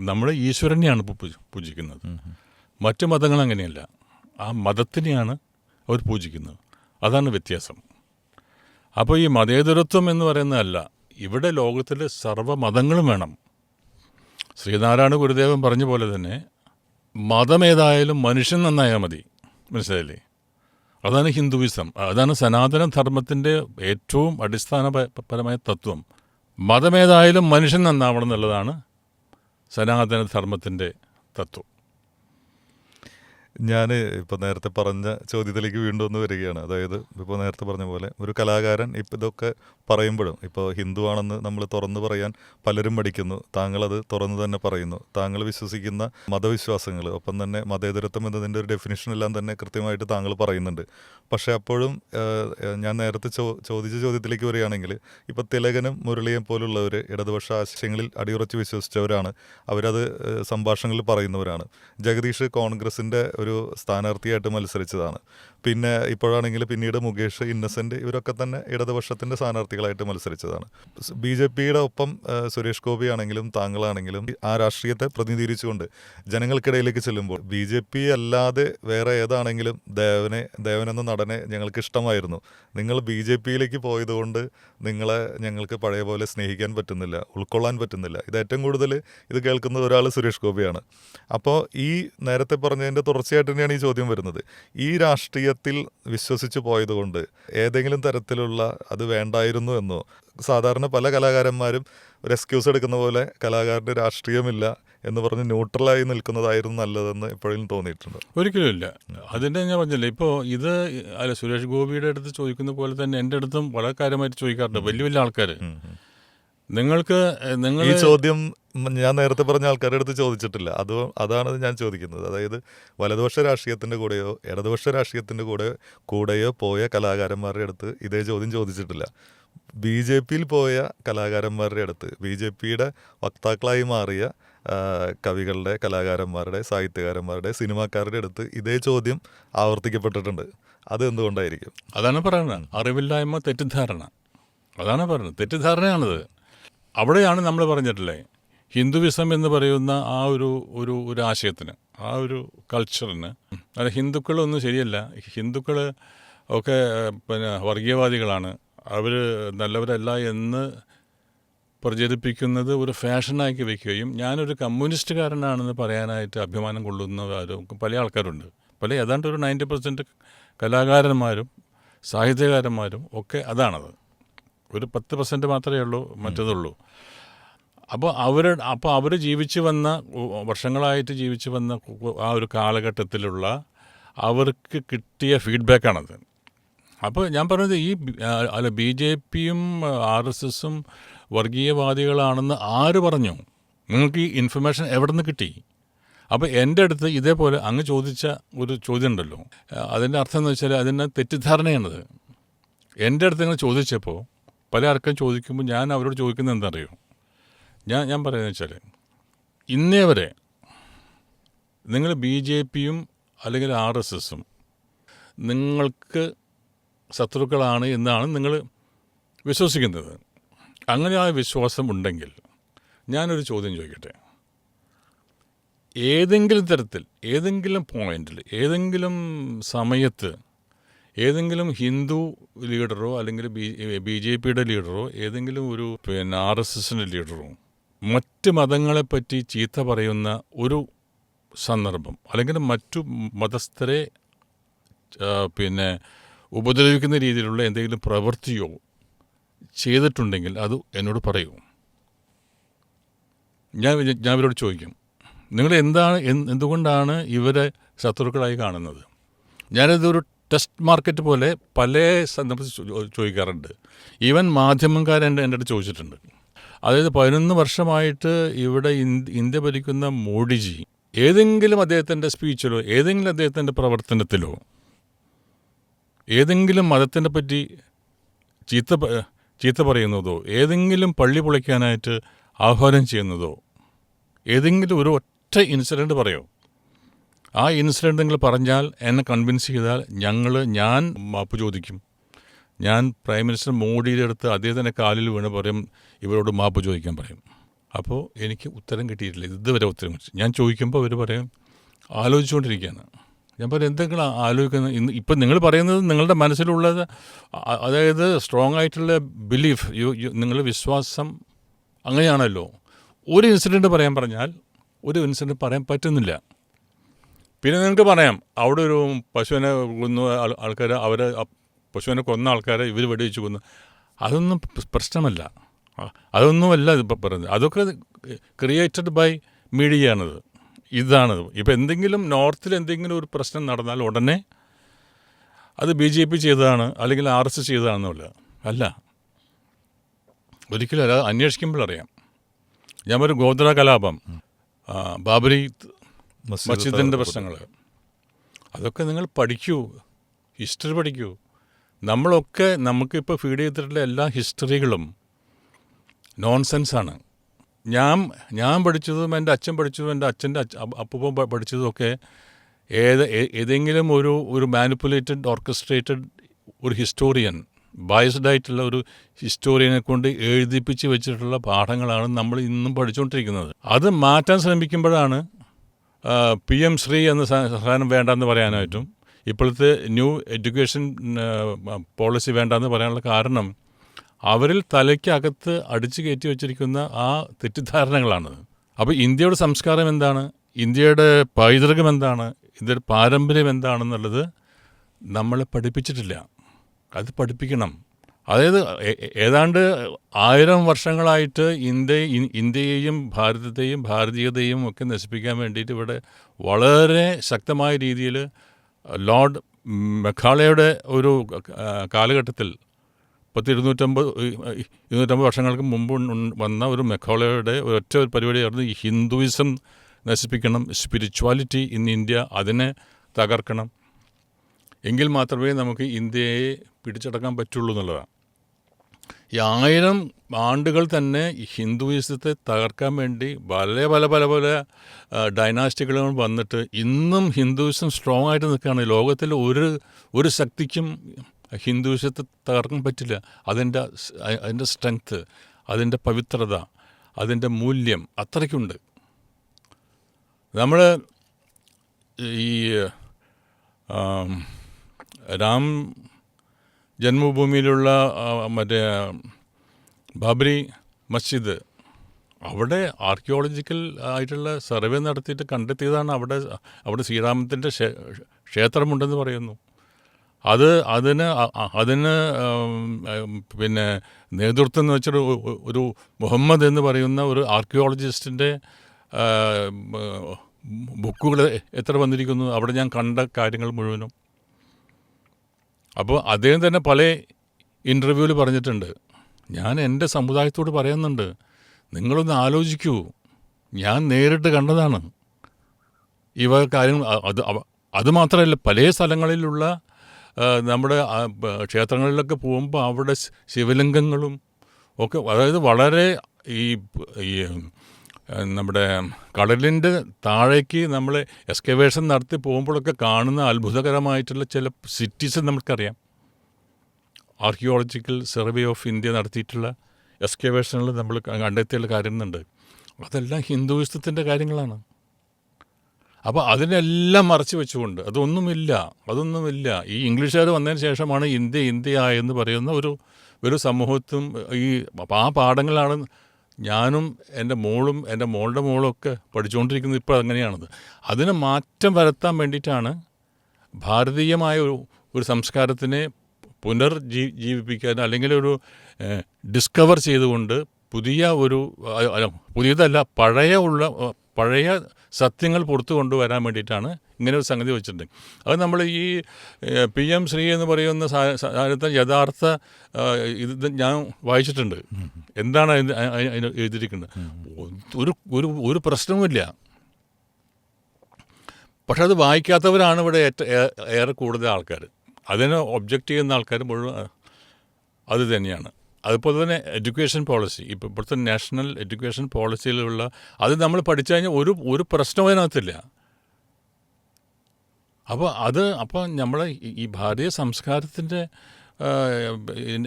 നമ്മൾ ഈശ്വരനെയാണ് പൂജിക്കുന്നത്. മറ്റ് മതങ്ങൾ അങ്ങനെയല്ല, ആ മതത്തിനെയാണ് അവർ പൂജിക്കുന്നത്. അതാണ് വ്യത്യാസം. അപ്പോൾ ഈ മതേതരത്വം എന്ന് പറയുന്നതല്ല, ഇവിടെ ലോകത്തിൽ സർവ്വമതങ്ങളും വേണം. ശ്രീനാരായണ ഗുരുദേവൻ പറഞ്ഞ പോലെ തന്നെ മതമേതായാലും മനുഷ്യൻ നന്നായാൽ മതി. മനസ്സിലായില്ലേ? അതാണ് ഹിന്ദുയിസം, അതാണ് സനാതന ധർമ്മത്തിൻ്റെ ഏറ്റവും അടിസ്ഥാനപരമായ തത്വം. മതമേതായാലും മനുഷ്യൻ നന്നാവണം എന്നുള്ളതാണ് സനാതന ധർമ്മത്തിൻ്റെ തത്വം. ഞാൻ ഇപ്പോൾ നേരത്തെ പറഞ്ഞ ചോദ്യത്തിലേക്ക് വീണ്ടും ഒന്ന് വരികയാണ്. അതായത് ഇപ്പോൾ നേരത്തെ പറഞ്ഞ പോലെ ഒരു കലാകാരൻ ഇപ്പോൾ ഇതൊക്കെ പറയുമ്പോഴും, ഇപ്പോൾ ഹിന്ദു ആണെന്ന് നമ്മൾ തുറന്നു പറയാൻ പലരും മടിക്കുന്നു. താങ്കളത് തുറന്നു തന്നെ പറയുന്നു. താങ്കൾ വിശ്വസിക്കുന്ന മതവിശ്വാസങ്ങൾ, ഒപ്പം തന്നെ മതേതരത്വം എന്നതിൻ്റെ ഒരു ഡെഫിനിഷനെല്ലാം തന്നെ കൃത്യമായിട്ട് താങ്കൾ പറയുന്നുണ്ട്. പക്ഷേ അപ്പോഴും ഞാൻ നേരത്തെ ചോദിച്ച ചോദ്യത്തിലേക്ക് വരികയാണെങ്കിൽ, ഇപ്പോൾ തിലകനും മുരളിയും പോലുള്ളവർ ഇടതുപക്ഷ ആശയങ്ങളിൽ അടിയുറച്ച് വിശ്വസിച്ചവരാണ്. അവരത് സംഭാഷണങ്ങളിൽ പറയുന്നവരാണ്. ജഗദീഷ് കോൺഗ്രസിൻ്റെ ഒരു സ്ഥാനാർത്ഥിയായിട്ട് മത്സരിച്ചതാണ്. പിന്നെ ഇപ്പോഴാണെങ്കിൽ പിന്നീട് മുകേഷ്, ഇന്നസെൻ്റ് ഇവരൊക്കെ തന്നെ ഇടതുപക്ഷത്തിൻ്റെ സ്ഥാനാർത്ഥികളായിട്ട് മത്സരിച്ചതാണ്. BJP-യുടെ ഒപ്പം സുരേഷ് ഗോപി ആണെങ്കിലും താങ്കളാണെങ്കിലും ആ രാഷ്ട്രീയത്തെ പ്രതിനിധീകരിച്ചുകൊണ്ട് ജനങ്ങൾക്കിടയിലേക്ക് ചെല്ലുമ്പോൾ BJP അല്ലാതെ വേറെ ഏതാണെങ്കിലും ദേവനെന്ന നടനെ ഞങ്ങൾക്ക് ഇഷ്ടമായിരുന്നു, നിങ്ങൾ BJP-യിലേക്ക് പോയതുകൊണ്ട് നിങ്ങളെ ഞങ്ങൾക്ക് പഴയ പോലെ സ്നേഹിക്കാൻ പറ്റുന്നില്ല, ഉൾക്കൊള്ളാൻ പറ്റുന്നില്ല. ഇത് ഏറ്റവും കൂടുതൽ ഇത് കേൾക്കുന്ന ഒരാൾ സുരേഷ് ഗോപിയാണ്. അപ്പോൾ ഈ നേരത്തെ പറഞ്ഞതിൻ്റെ തുടർച്ചയായിട്ട് തന്നെയാണ് ഈ ചോദ്യം വരുന്നത്. ഈ രാഷ്ട്രീയത്തിൽ വിശ്വസിച്ച് പോയതുകൊണ്ട് ഏതെങ്കിലും തരത്തിലുള്ള അത് വേണ്ടായിരുന്നു എന്നോ, സാധാരണ പല കലാകാരന്മാരും ഒരു എക്സ്ക്യൂസ് എടുക്കുന്ന പോലെ കലാകാരന് രാഷ്ട്രീയമില്ല എന്ന് പറഞ്ഞ് ന്യൂട്രലായി നിൽക്കുന്നതായിരുന്നു നല്ലതെന്ന് എപ്പോഴും തോന്നിയിട്ടുണ്ട്? ഒരിക്കലും ഇല്ല. അതിൻ്റെ ഞാൻ പറഞ്ഞില്ലേ, ഇപ്പോൾ ഇത് സുരേഷ് ഗോപിയുടെ അടുത്ത് ചോദിക്കുന്ന പോലെ തന്നെ എൻ്റെ അടുത്തും വളരെ കാര്യമായിട്ട് ചോദിക്കാറുണ്ട് വലിയ വലിയ ആൾക്കാർ. നിങ്ങൾ ഈ ചോദ്യം ഞാൻ നേരത്തെ പറഞ്ഞ ആൾക്കാരുടെ അടുത്ത് ചോദിച്ചിട്ടില്ല. അതാണ് ഞാൻ ചോദിക്കുന്നത്. അതായത് വലതുപക്ഷ രാഷ്ട്രീയത്തിൻ്റെ കൂടെയോ ഇടതുപക്ഷ രാഷ്ട്രീയത്തിൻ്റെ കൂടെയോ പോയ കലാകാരന്മാരുടെ അടുത്ത് ഇതേ ചോദ്യം ചോദിച്ചിട്ടില്ല. BJP-യിൽ പോയ കലാകാരന്മാരുടെ അടുത്ത്, BJP-യുടെ വക്താക്കളായി മാറിയ കവികളുടെ, കലാകാരന്മാരുടെ, സാഹിത്യകാരന്മാരുടെ, സിനിമാക്കാരുടെ അടുത്ത് ഇതേ ചോദ്യം ആവർത്തിക്കപ്പെട്ടിട്ടുണ്ട്. അത് എന്തുകൊണ്ടായിരിക്കും? അതാണ് പറയുന്നത്, അറിവില്ലായ്മ, തെറ്റിദ്ധാരണ. അതാണ് പറയുന്നത്, തെറ്റിദ്ധാരണയാണത്. അവിടെയാണ് നമ്മൾ പറഞ്ഞിട്ടില്ലേ, ഹിന്ദുവിസം എന്ന് പറയുന്ന ആ ഒരു ആശയത്തിന്, ആ ഒരു കൾച്ചറിന്, അല്ല ഹിന്ദുക്കളൊന്നും ശരിയല്ല, ഹിന്ദുക്കൾ ഒക്കെ പിന്നെ വർഗീയവാദികളാണ്, അവർ നല്ലവരല്ല എന്ന് പ്രചരിപ്പിക്കുന്നത് ഒരു ഫാഷനാക്കി വയ്ക്കുകയും ഞാനൊരു കമ്മ്യൂണിസ്റ്റുകാരനാണെന്ന് പറയാനായിട്ട് അഭിമാനം കൊള്ളുന്നവരും പല ആൾക്കാരുണ്ട്. ഏതാണ്ട് ഒരു 90% കലാകാരന്മാരും സാഹിത്യകാരന്മാരും ഒക്കെ അതാണത്. ഒരു 10% മാത്രമേ ഉള്ളൂ മറ്റതുള്ളൂ. അപ്പോൾ അവർ വർഷങ്ങളായിട്ട് ജീവിച്ചു വന്ന ആ ഒരു കാലഘട്ടത്തിലുള്ള അവർക്ക് കിട്ടിയ ഫീഡ്ബാക്കാണത്. അപ്പോൾ ഞാൻ പറഞ്ഞത് BJP-യും RSS-ഉം വർഗീയവാദികളാണെന്ന് ആര് പറഞ്ഞു? നിങ്ങൾക്ക് ഈ ഇൻഫർമേഷൻ എവിടെ നിന്ന് കിട്ടി? അപ്പോൾ എൻ്റെ അടുത്ത് ഇതേപോലെ അങ്ങ് ചോദിച്ച ഒരു ചോദ്യം ഉണ്ടല്ലോ, അതിൻ്റെ അർത്ഥം എന്ന് വെച്ചാൽ അതിന് തെറ്റിദ്ധാരണയാണത്. എൻ്റെ അടുത്ത് ഇങ്ങനെ ചോദിച്ചപ്പോൾ പല ആൾക്കും ചോദിക്കുമ്പോൾ ഞാൻ അവരോട് ചോദിക്കുന്നത് എന്താ അറിയോ? ഞാൻ പറയുന്നത് വെച്ചാൽ, ഇന്നേ വരെ നിങ്ങൾ BJP-യും അല്ലെങ്കിൽ RSS-ഉം നിങ്ങൾക്ക് ശത്രുക്കളാണ് എന്നാണ് നിങ്ങൾ വിശ്വസിക്കുന്നത്. അങ്ങനെ ആ വിശ്വാസം ഉണ്ടെങ്കിൽ ഞാനൊരു ചോദ്യം ചോദിക്കട്ടെ. ഏതെങ്കിലും തരത്തിൽ, ഏതെങ്കിലും പോയിന്റിൽ, ഏതെങ്കിലും സമയത്ത് ഏതെങ്കിലും ഹിന്ദു ലീഡറോ അല്ലെങ്കിൽ BJP-യുടെ ലീഡറോ ഏതെങ്കിലും ഒരു RSS-ൻ്റെ ലീഡറോ മറ്റ് മതങ്ങളെപ്പറ്റി ചീത്ത പറയുന്ന ഒരു സന്ദർഭം അല്ലെങ്കിൽ മറ്റു മതസ്ഥരെ പിന്നെ ഉപദ്രവിക്കുന്ന രീതിയിലുള്ള എന്തെങ്കിലും പ്രവൃത്തിയോ ചെയ്തിട്ടുണ്ടെങ്കിൽ അത് എന്നോട് പറയൂ. ഞാൻ ഇവരോട് ചോദിക്കും, നിങ്ങൾ എന്തുകൊണ്ടാണ് ഇവരെ ശത്രുക്കളായി കാണുന്നത്? ഞാനിതൊരു ടെസ്റ്റ് മാർക്കറ്റ് പോലെ പല സന്ദർഭത്തിൽ ചോദിക്കാറുണ്ട്. ഈവൻ മാധ്യമക്കാരൻ എൻ്റെ അടുത്ത് ചോദിച്ചിട്ടുണ്ട്. അതായത് 11 വർഷമായിട്ട് ഇവിടെ ഇന്ത്യ ഭരിക്കുന്ന മോഡിജി ഏതെങ്കിലും അദ്ദേഹത്തിൻ്റെ സ്പീച്ചിലോ ഏതെങ്കിലും അദ്ദേഹത്തിൻ്റെ പ്രവർത്തനത്തിലോ ഏതെങ്കിലും മതത്തിനെ പറ്റി ചീത്ത പറയുന്നതോ ഏതെങ്കിലും പള്ളി പൊളിക്കാനായിട്ട് ആഹ്വാനം ചെയ്യുന്നതോ ഏതെങ്കിലും ഒരു ഒറ്റ ഇൻസിഡൻറ്റ് പറയോ? ആ ഇൻസിഡൻറ്റ് നിങ്ങൾ പറഞ്ഞാൽ, എന്നെ കൺവിൻസ് ചെയ്താൽ ഞാൻ മാപ്പ് ചോദിക്കും. ഞാൻ പ്രൈം മിനിസ്റ്റർ മോഡിയുടെ അടുത്ത് അദ്ദേഹത്തിൻ്റെ കാലിൽ വീണ് പറയും, ഇവരോട് മാപ്പ് ചോദിക്കാൻ പറയും. അപ്പോൾ എനിക്ക് ഉത്തരം കിട്ടിയിട്ടില്ല, ഇതുവരെ ഉത്തരം കിട്ടി. ഞാൻ ചോദിക്കുമ്പോൾ അവർ പറയും ആലോചിച്ചുകൊണ്ടിരിക്കുകയാണ്. ഞാൻ പറയും, എന്തെങ്കിലും ആലോചിക്കുന്നത്? ഇപ്പം നിങ്ങൾ പറയുന്നത് നിങ്ങളുടെ മനസ്സിലുള്ളത്, അതായത് സ്ട്രോങ് ആയിട്ടുള്ള ബിലീഫ്, നിങ്ങളുടെ വിശ്വാസം അങ്ങനെയാണല്ലോ. ഒരു ഇൻസിഡൻറ്റ് പറയാൻ പറഞ്ഞാൽ ഒരു ഇൻസിഡൻറ്റ് പറയാൻ പറ്റുന്നില്ല. പിന്നെ നിങ്ങൾക്ക് പറയാം, അവിടെ ഒരു പശുവിനെ കൊന്നു ആൾക്കാർ, അവരെ പശുവിനെ കൊന്ന ആൾക്കാരെ ഇവർ വെടിവെച്ച് കൊന്നു. അതൊന്നും പ്രശ്നമല്ല, അതൊന്നുമല്ല ഇപ്പം പറയുന്നത്. അതൊക്കെ ക്രിയേറ്റഡ് ബൈ മീഡിയയാണത്. ഇതാണത്. ഇപ്പം എന്തെങ്കിലും നോർത്തിൽ എന്തെങ്കിലും ഒരു പ്രശ്നം നടന്നാൽ ഉടനെ അത് BJP ചെയ്തതാണ് അല്ലെങ്കിൽ RSS ചെയ്തതാണെന്നല്ല. അല്ല, ഒരിക്കലും അല്ല. അന്വേഷിക്കുമ്പോഴറിയാം. ഞാൻ ഒരു ഗോദ്ര കലാപം, ബാബരി മസ്ജിദിൻ്റെ പ്രശ്നങ്ങൾ, അതൊക്കെ നിങ്ങൾ പഠിക്കൂ, ഹിസ്റ്ററി പഠിക്കൂ. നമുക്കിപ്പോൾ ഫീഡ് ചെയ്തിട്ടുള്ള എല്ലാ ഹിസ്റ്ററികളും നോൺസെൻസാണ്. ഞാൻ പഠിച്ചതും എൻ്റെ അച്ഛൻ പഠിച്ചതും എൻ്റെ അച്ഛൻ്റെ അപ്പൂപ്പൻ പഠിച്ചതുമൊക്കെ ഏതെങ്കിലും ഒരു മാനിപ്പുലേറ്റഡ് ഓർക്കസ്ട്രേറ്റഡ് ഒരു ഹിസ്റ്റോറിയൻ, ബയസ്ഡ് ആയിട്ടുള്ള ഒരു ഹിസ്റ്റോറിയനെ കൊണ്ട് എഴുതിപ്പിച്ച് വെച്ചിട്ടുള്ള പാഠങ്ങളാണ് നമ്മൾ ഇന്നും പഠിച്ചുകൊണ്ടിരിക്കുന്നത്. അത് മാറ്റാൻ ശ്രമിക്കുമ്പോഴാണ് PM ശ്രീ എന്ന സാധനം വേണ്ടെന്ന് പറയാനായിട്ടും ഇപ്പോഴത്തെ ന്യൂ എഡ്യൂക്കേഷൻ പോളിസി വേണ്ടെന്ന് പറയാനുള്ള കാരണം അവരിൽ തലയ്ക്കകത്ത് അടിച്ചു കയറ്റി വച്ചിരിക്കുന്ന ആ തെറ്റിദ്ധാരണകളാണ്. അപ്പോൾ ഇന്ത്യയുടെ സംസ്കാരം എന്താണ്, ഇന്ത്യയുടെ പൈതൃകം എന്താണ്, ഇന്ത്യയുടെ പാരമ്പര്യം എന്താണെന്നുള്ളത് നമ്മളെ പഠിപ്പിച്ചിട്ടില്ല. അത് പഠിപ്പിക്കണം. അതായത് ഏതാണ്ട് 1000 വർഷങ്ങളായിട്ട് ഇന്ത്യയെയും ഭാരതത്തെയും ഭാരതീയതയും ഒക്കെ നശിപ്പിക്കാൻ വേണ്ടിയിട്ട് ഇവിടെ വളരെ ശക്തമായ രീതിയിൽ ലോർഡ് മെക്കാളയുടെ ഒരു കാലഘട്ടത്തിൽ 250 വർഷങ്ങൾക്ക് മുമ്പ് വന്ന ഒരു മെക്കാളയുടെ ഒരൊറ്റ പരിപാടിയായിരുന്നു ഈ ഹിന്ദുയിസം നശിപ്പിക്കണം, സ്പിരിച്വാലിറ്റി ഇൻ ഇന്ത്യ അതിനെ തകർക്കണം, എങ്കിൽ മാത്രമേ നമുക്ക് ഇന്ത്യയെ പിടിച്ചടക്കാൻ പറ്റുള്ളൂ എന്നുള്ളതാണ്. ഈ 1000 ആണ്ടുകൾ തന്നെ ഹിന്ദുയിസത്തെ തകർക്കാൻ വേണ്ടി പല ഡൈനാസ്റ്റികളും വന്നിട്ട് ഇന്നും ഹിന്ദുയിസം സ്ട്രോങ് ആയിട്ട് നിൽക്കുകയാണ്. ലോകത്തിൽ ഒരു ശക്തിക്കും ഹിന്ദുയിസത്തെ തകർക്കാൻ പറ്റില്ല. അതിൻ്റെ സ്ട്രെങ്ത്ത്, അതിൻ്റെ പവിത്രത, അതിൻ്റെ മൂല്യം അത്രയ്ക്കുണ്ട്. നമ്മൾ ഈ രാം ജന്മഭൂമിയിലുള്ള മറ്റേ ബാബരി മസ്ജിദ്, അവിടെ ആർക്കിയോളജിക്കൽ ആയിട്ടുള്ള സർവേ നടത്തിയിട്ട് കണ്ടെത്തിയതാണ് അവിടെ ശ്രീരാമത്തിൻ്റെ ക്ഷേത്രമുണ്ടെന്ന് പറയുന്നു. അതിന് പിന്നെ നേതൃത്വം എന്ന് വെച്ചൊരു ഒരു മുഹമ്മദ് എന്ന് പറയുന്ന ഒരു ആർക്കിയോളജിസ്റ്റിൻ്റെ ബുക്കുകൾ എത്ര വന്നിരിക്കുന്നു, അവിടെ ഞാൻ കണ്ട കാര്യങ്ങൾ മുഴുവനും. അപ്പോൾ അദ്ദേഹം തന്നെ പല ഇൻ്റർവ്യൂവിൽ പറഞ്ഞിട്ടുണ്ട്, ഞാൻ എൻ്റെ സമുദായത്തോട് പറയുന്നുണ്ട്, നിങ്ങളൊന്ന് ആലോചിക്കൂ, ഞാൻ നേരിട്ട് കണ്ടതാണ് ഇവ കാര്യങ്ങൾ. അതുമാത്രമല്ല, പല സ്ഥലങ്ങളിലുള്ള നമ്മുടെ ക്ഷേത്രങ്ങളിലൊക്കെ പോകുമ്പോൾ അവിടെ ശിവലിംഗങ്ങളും ഒക്കെ, അതായത് വളരെ ഈ നമ്മുടെ കടലിൻ്റെ താഴേക്ക് നമ്മൾ എക്സ്കവേഷൻ നടത്തി പോകുമ്പോഴൊക്കെ കാണുന്ന അത്ഭുതകരമായിട്ടുള്ള ചില സിറ്റീസ് നമുക്കറിയാം. ആർക്കിയോളജിക്കൽ സർവേ ഓഫ് ഇന്ത്യ നടത്തിയിട്ടുള്ള എക്സ്കവേഷനിൽ നമ്മൾ കണ്ടെത്തിയുള്ള കാര്യങ്ങളുണ്ട്. അതെല്ലാം ഹിന്ദുയിസത്തിൻ്റെ കാര്യങ്ങളാണ്. അപ്പോൾ അതിനെല്ലാം മറച്ചു വെച്ചുകൊണ്ട് അതൊന്നുമില്ല. ഈ ഇംഗ്ലീഷുകാർ വന്നതിന് ശേഷമാണ് ഇന്ത്യ എന്ന് പറയുന്ന ഒരു സമൂഹത്തും ആ പാഠങ്ങളാണ് ഞാനും എൻ്റെ മോളും എൻ്റെ മോളുടെ മോളും ഒക്കെ പഠിച്ചുകൊണ്ടിരിക്കുന്നത് ഇപ്പോൾ അങ്ങനെയാണത്. അതിന് മാറ്റം വരുത്താൻ വേണ്ടിയിട്ടാണ് ഭാരതീയമായ ഒരു സംസ്കാരത്തിനെ ജീവിപ്പിക്കാൻ, അല്ലെങ്കിൽ ഒരു ഡിസ്കവർ ചെയ്തുകൊണ്ട് പുതിയതല്ല പഴയ സത്യങ്ങൾ പുറത്തു കൊണ്ടുവരാൻ വേണ്ടിയിട്ടാണ് ഇങ്ങനെ ഒരു സംഗതി വെച്ചിട്ടുണ്ട്. അത് നമ്മൾ ഈ PM ശ്രീ എന്ന് പറയുന്ന സാധനത്തെ യഥാർത്ഥ ഇത് ഞാൻ വായിച്ചിട്ടുണ്ട്. എന്താണ് അതിന് എഴുതിയിരിക്കുന്നത്? ഒരു പ്രശ്നവുമില്ല. പക്ഷെ അത് വായിക്കാത്തവരാണ് ഇവിടെ ഏറെ കൂടുതൽ ആൾക്കാർ. അതിനെ ഒബ്ജക്റ്റ് ചെയ്യുന്ന ആൾക്കാർ മുഴുവൻ അത് തന്നെയാണ്. അതുപോലെ തന്നെ എഡ്യൂക്കേഷൻ പോളിസി, ഇപ്പോൾ ഇപ്പോഴത്തെ നാഷണൽ എഡ്യൂക്കേഷൻ പോളിസിയിലുള്ള അത് നമ്മൾ പഠിച്ചു കഴിഞ്ഞാൽ ഒരു പ്രശ്നവും അതിനകത്തില്ല. അപ്പോൾ നമ്മളെ ഈ ഭാരതീയ സംസ്കാരത്തിൻ്റെ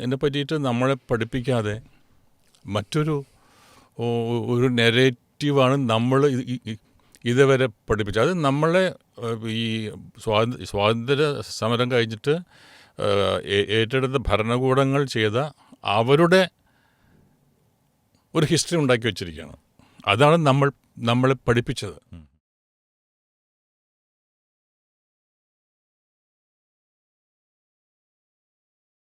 എന്നെ പറ്റിയിട്ട് നമ്മളെ പഠിപ്പിക്കാതെ മറ്റൊരു നെറേറ്റീവാണ് നമ്മൾ ഇതുവരെ പഠിപ്പിച്ചത്. അത് നമ്മളെ ഈ സ്വാതന്ത്ര്യ സമരം കഴിഞ്ഞിട്ട് ഏറ്റെടുത്ത ഭരണകൂടങ്ങൾ ചെയ്ത അവരുടെ ഒരു ഹിസ്റ്ററി ഉണ്ടാക്കി വച്ചിരിക്കുകയാണ്. അതാണ് നമ്മളെ പഠിപ്പിച്ചത്.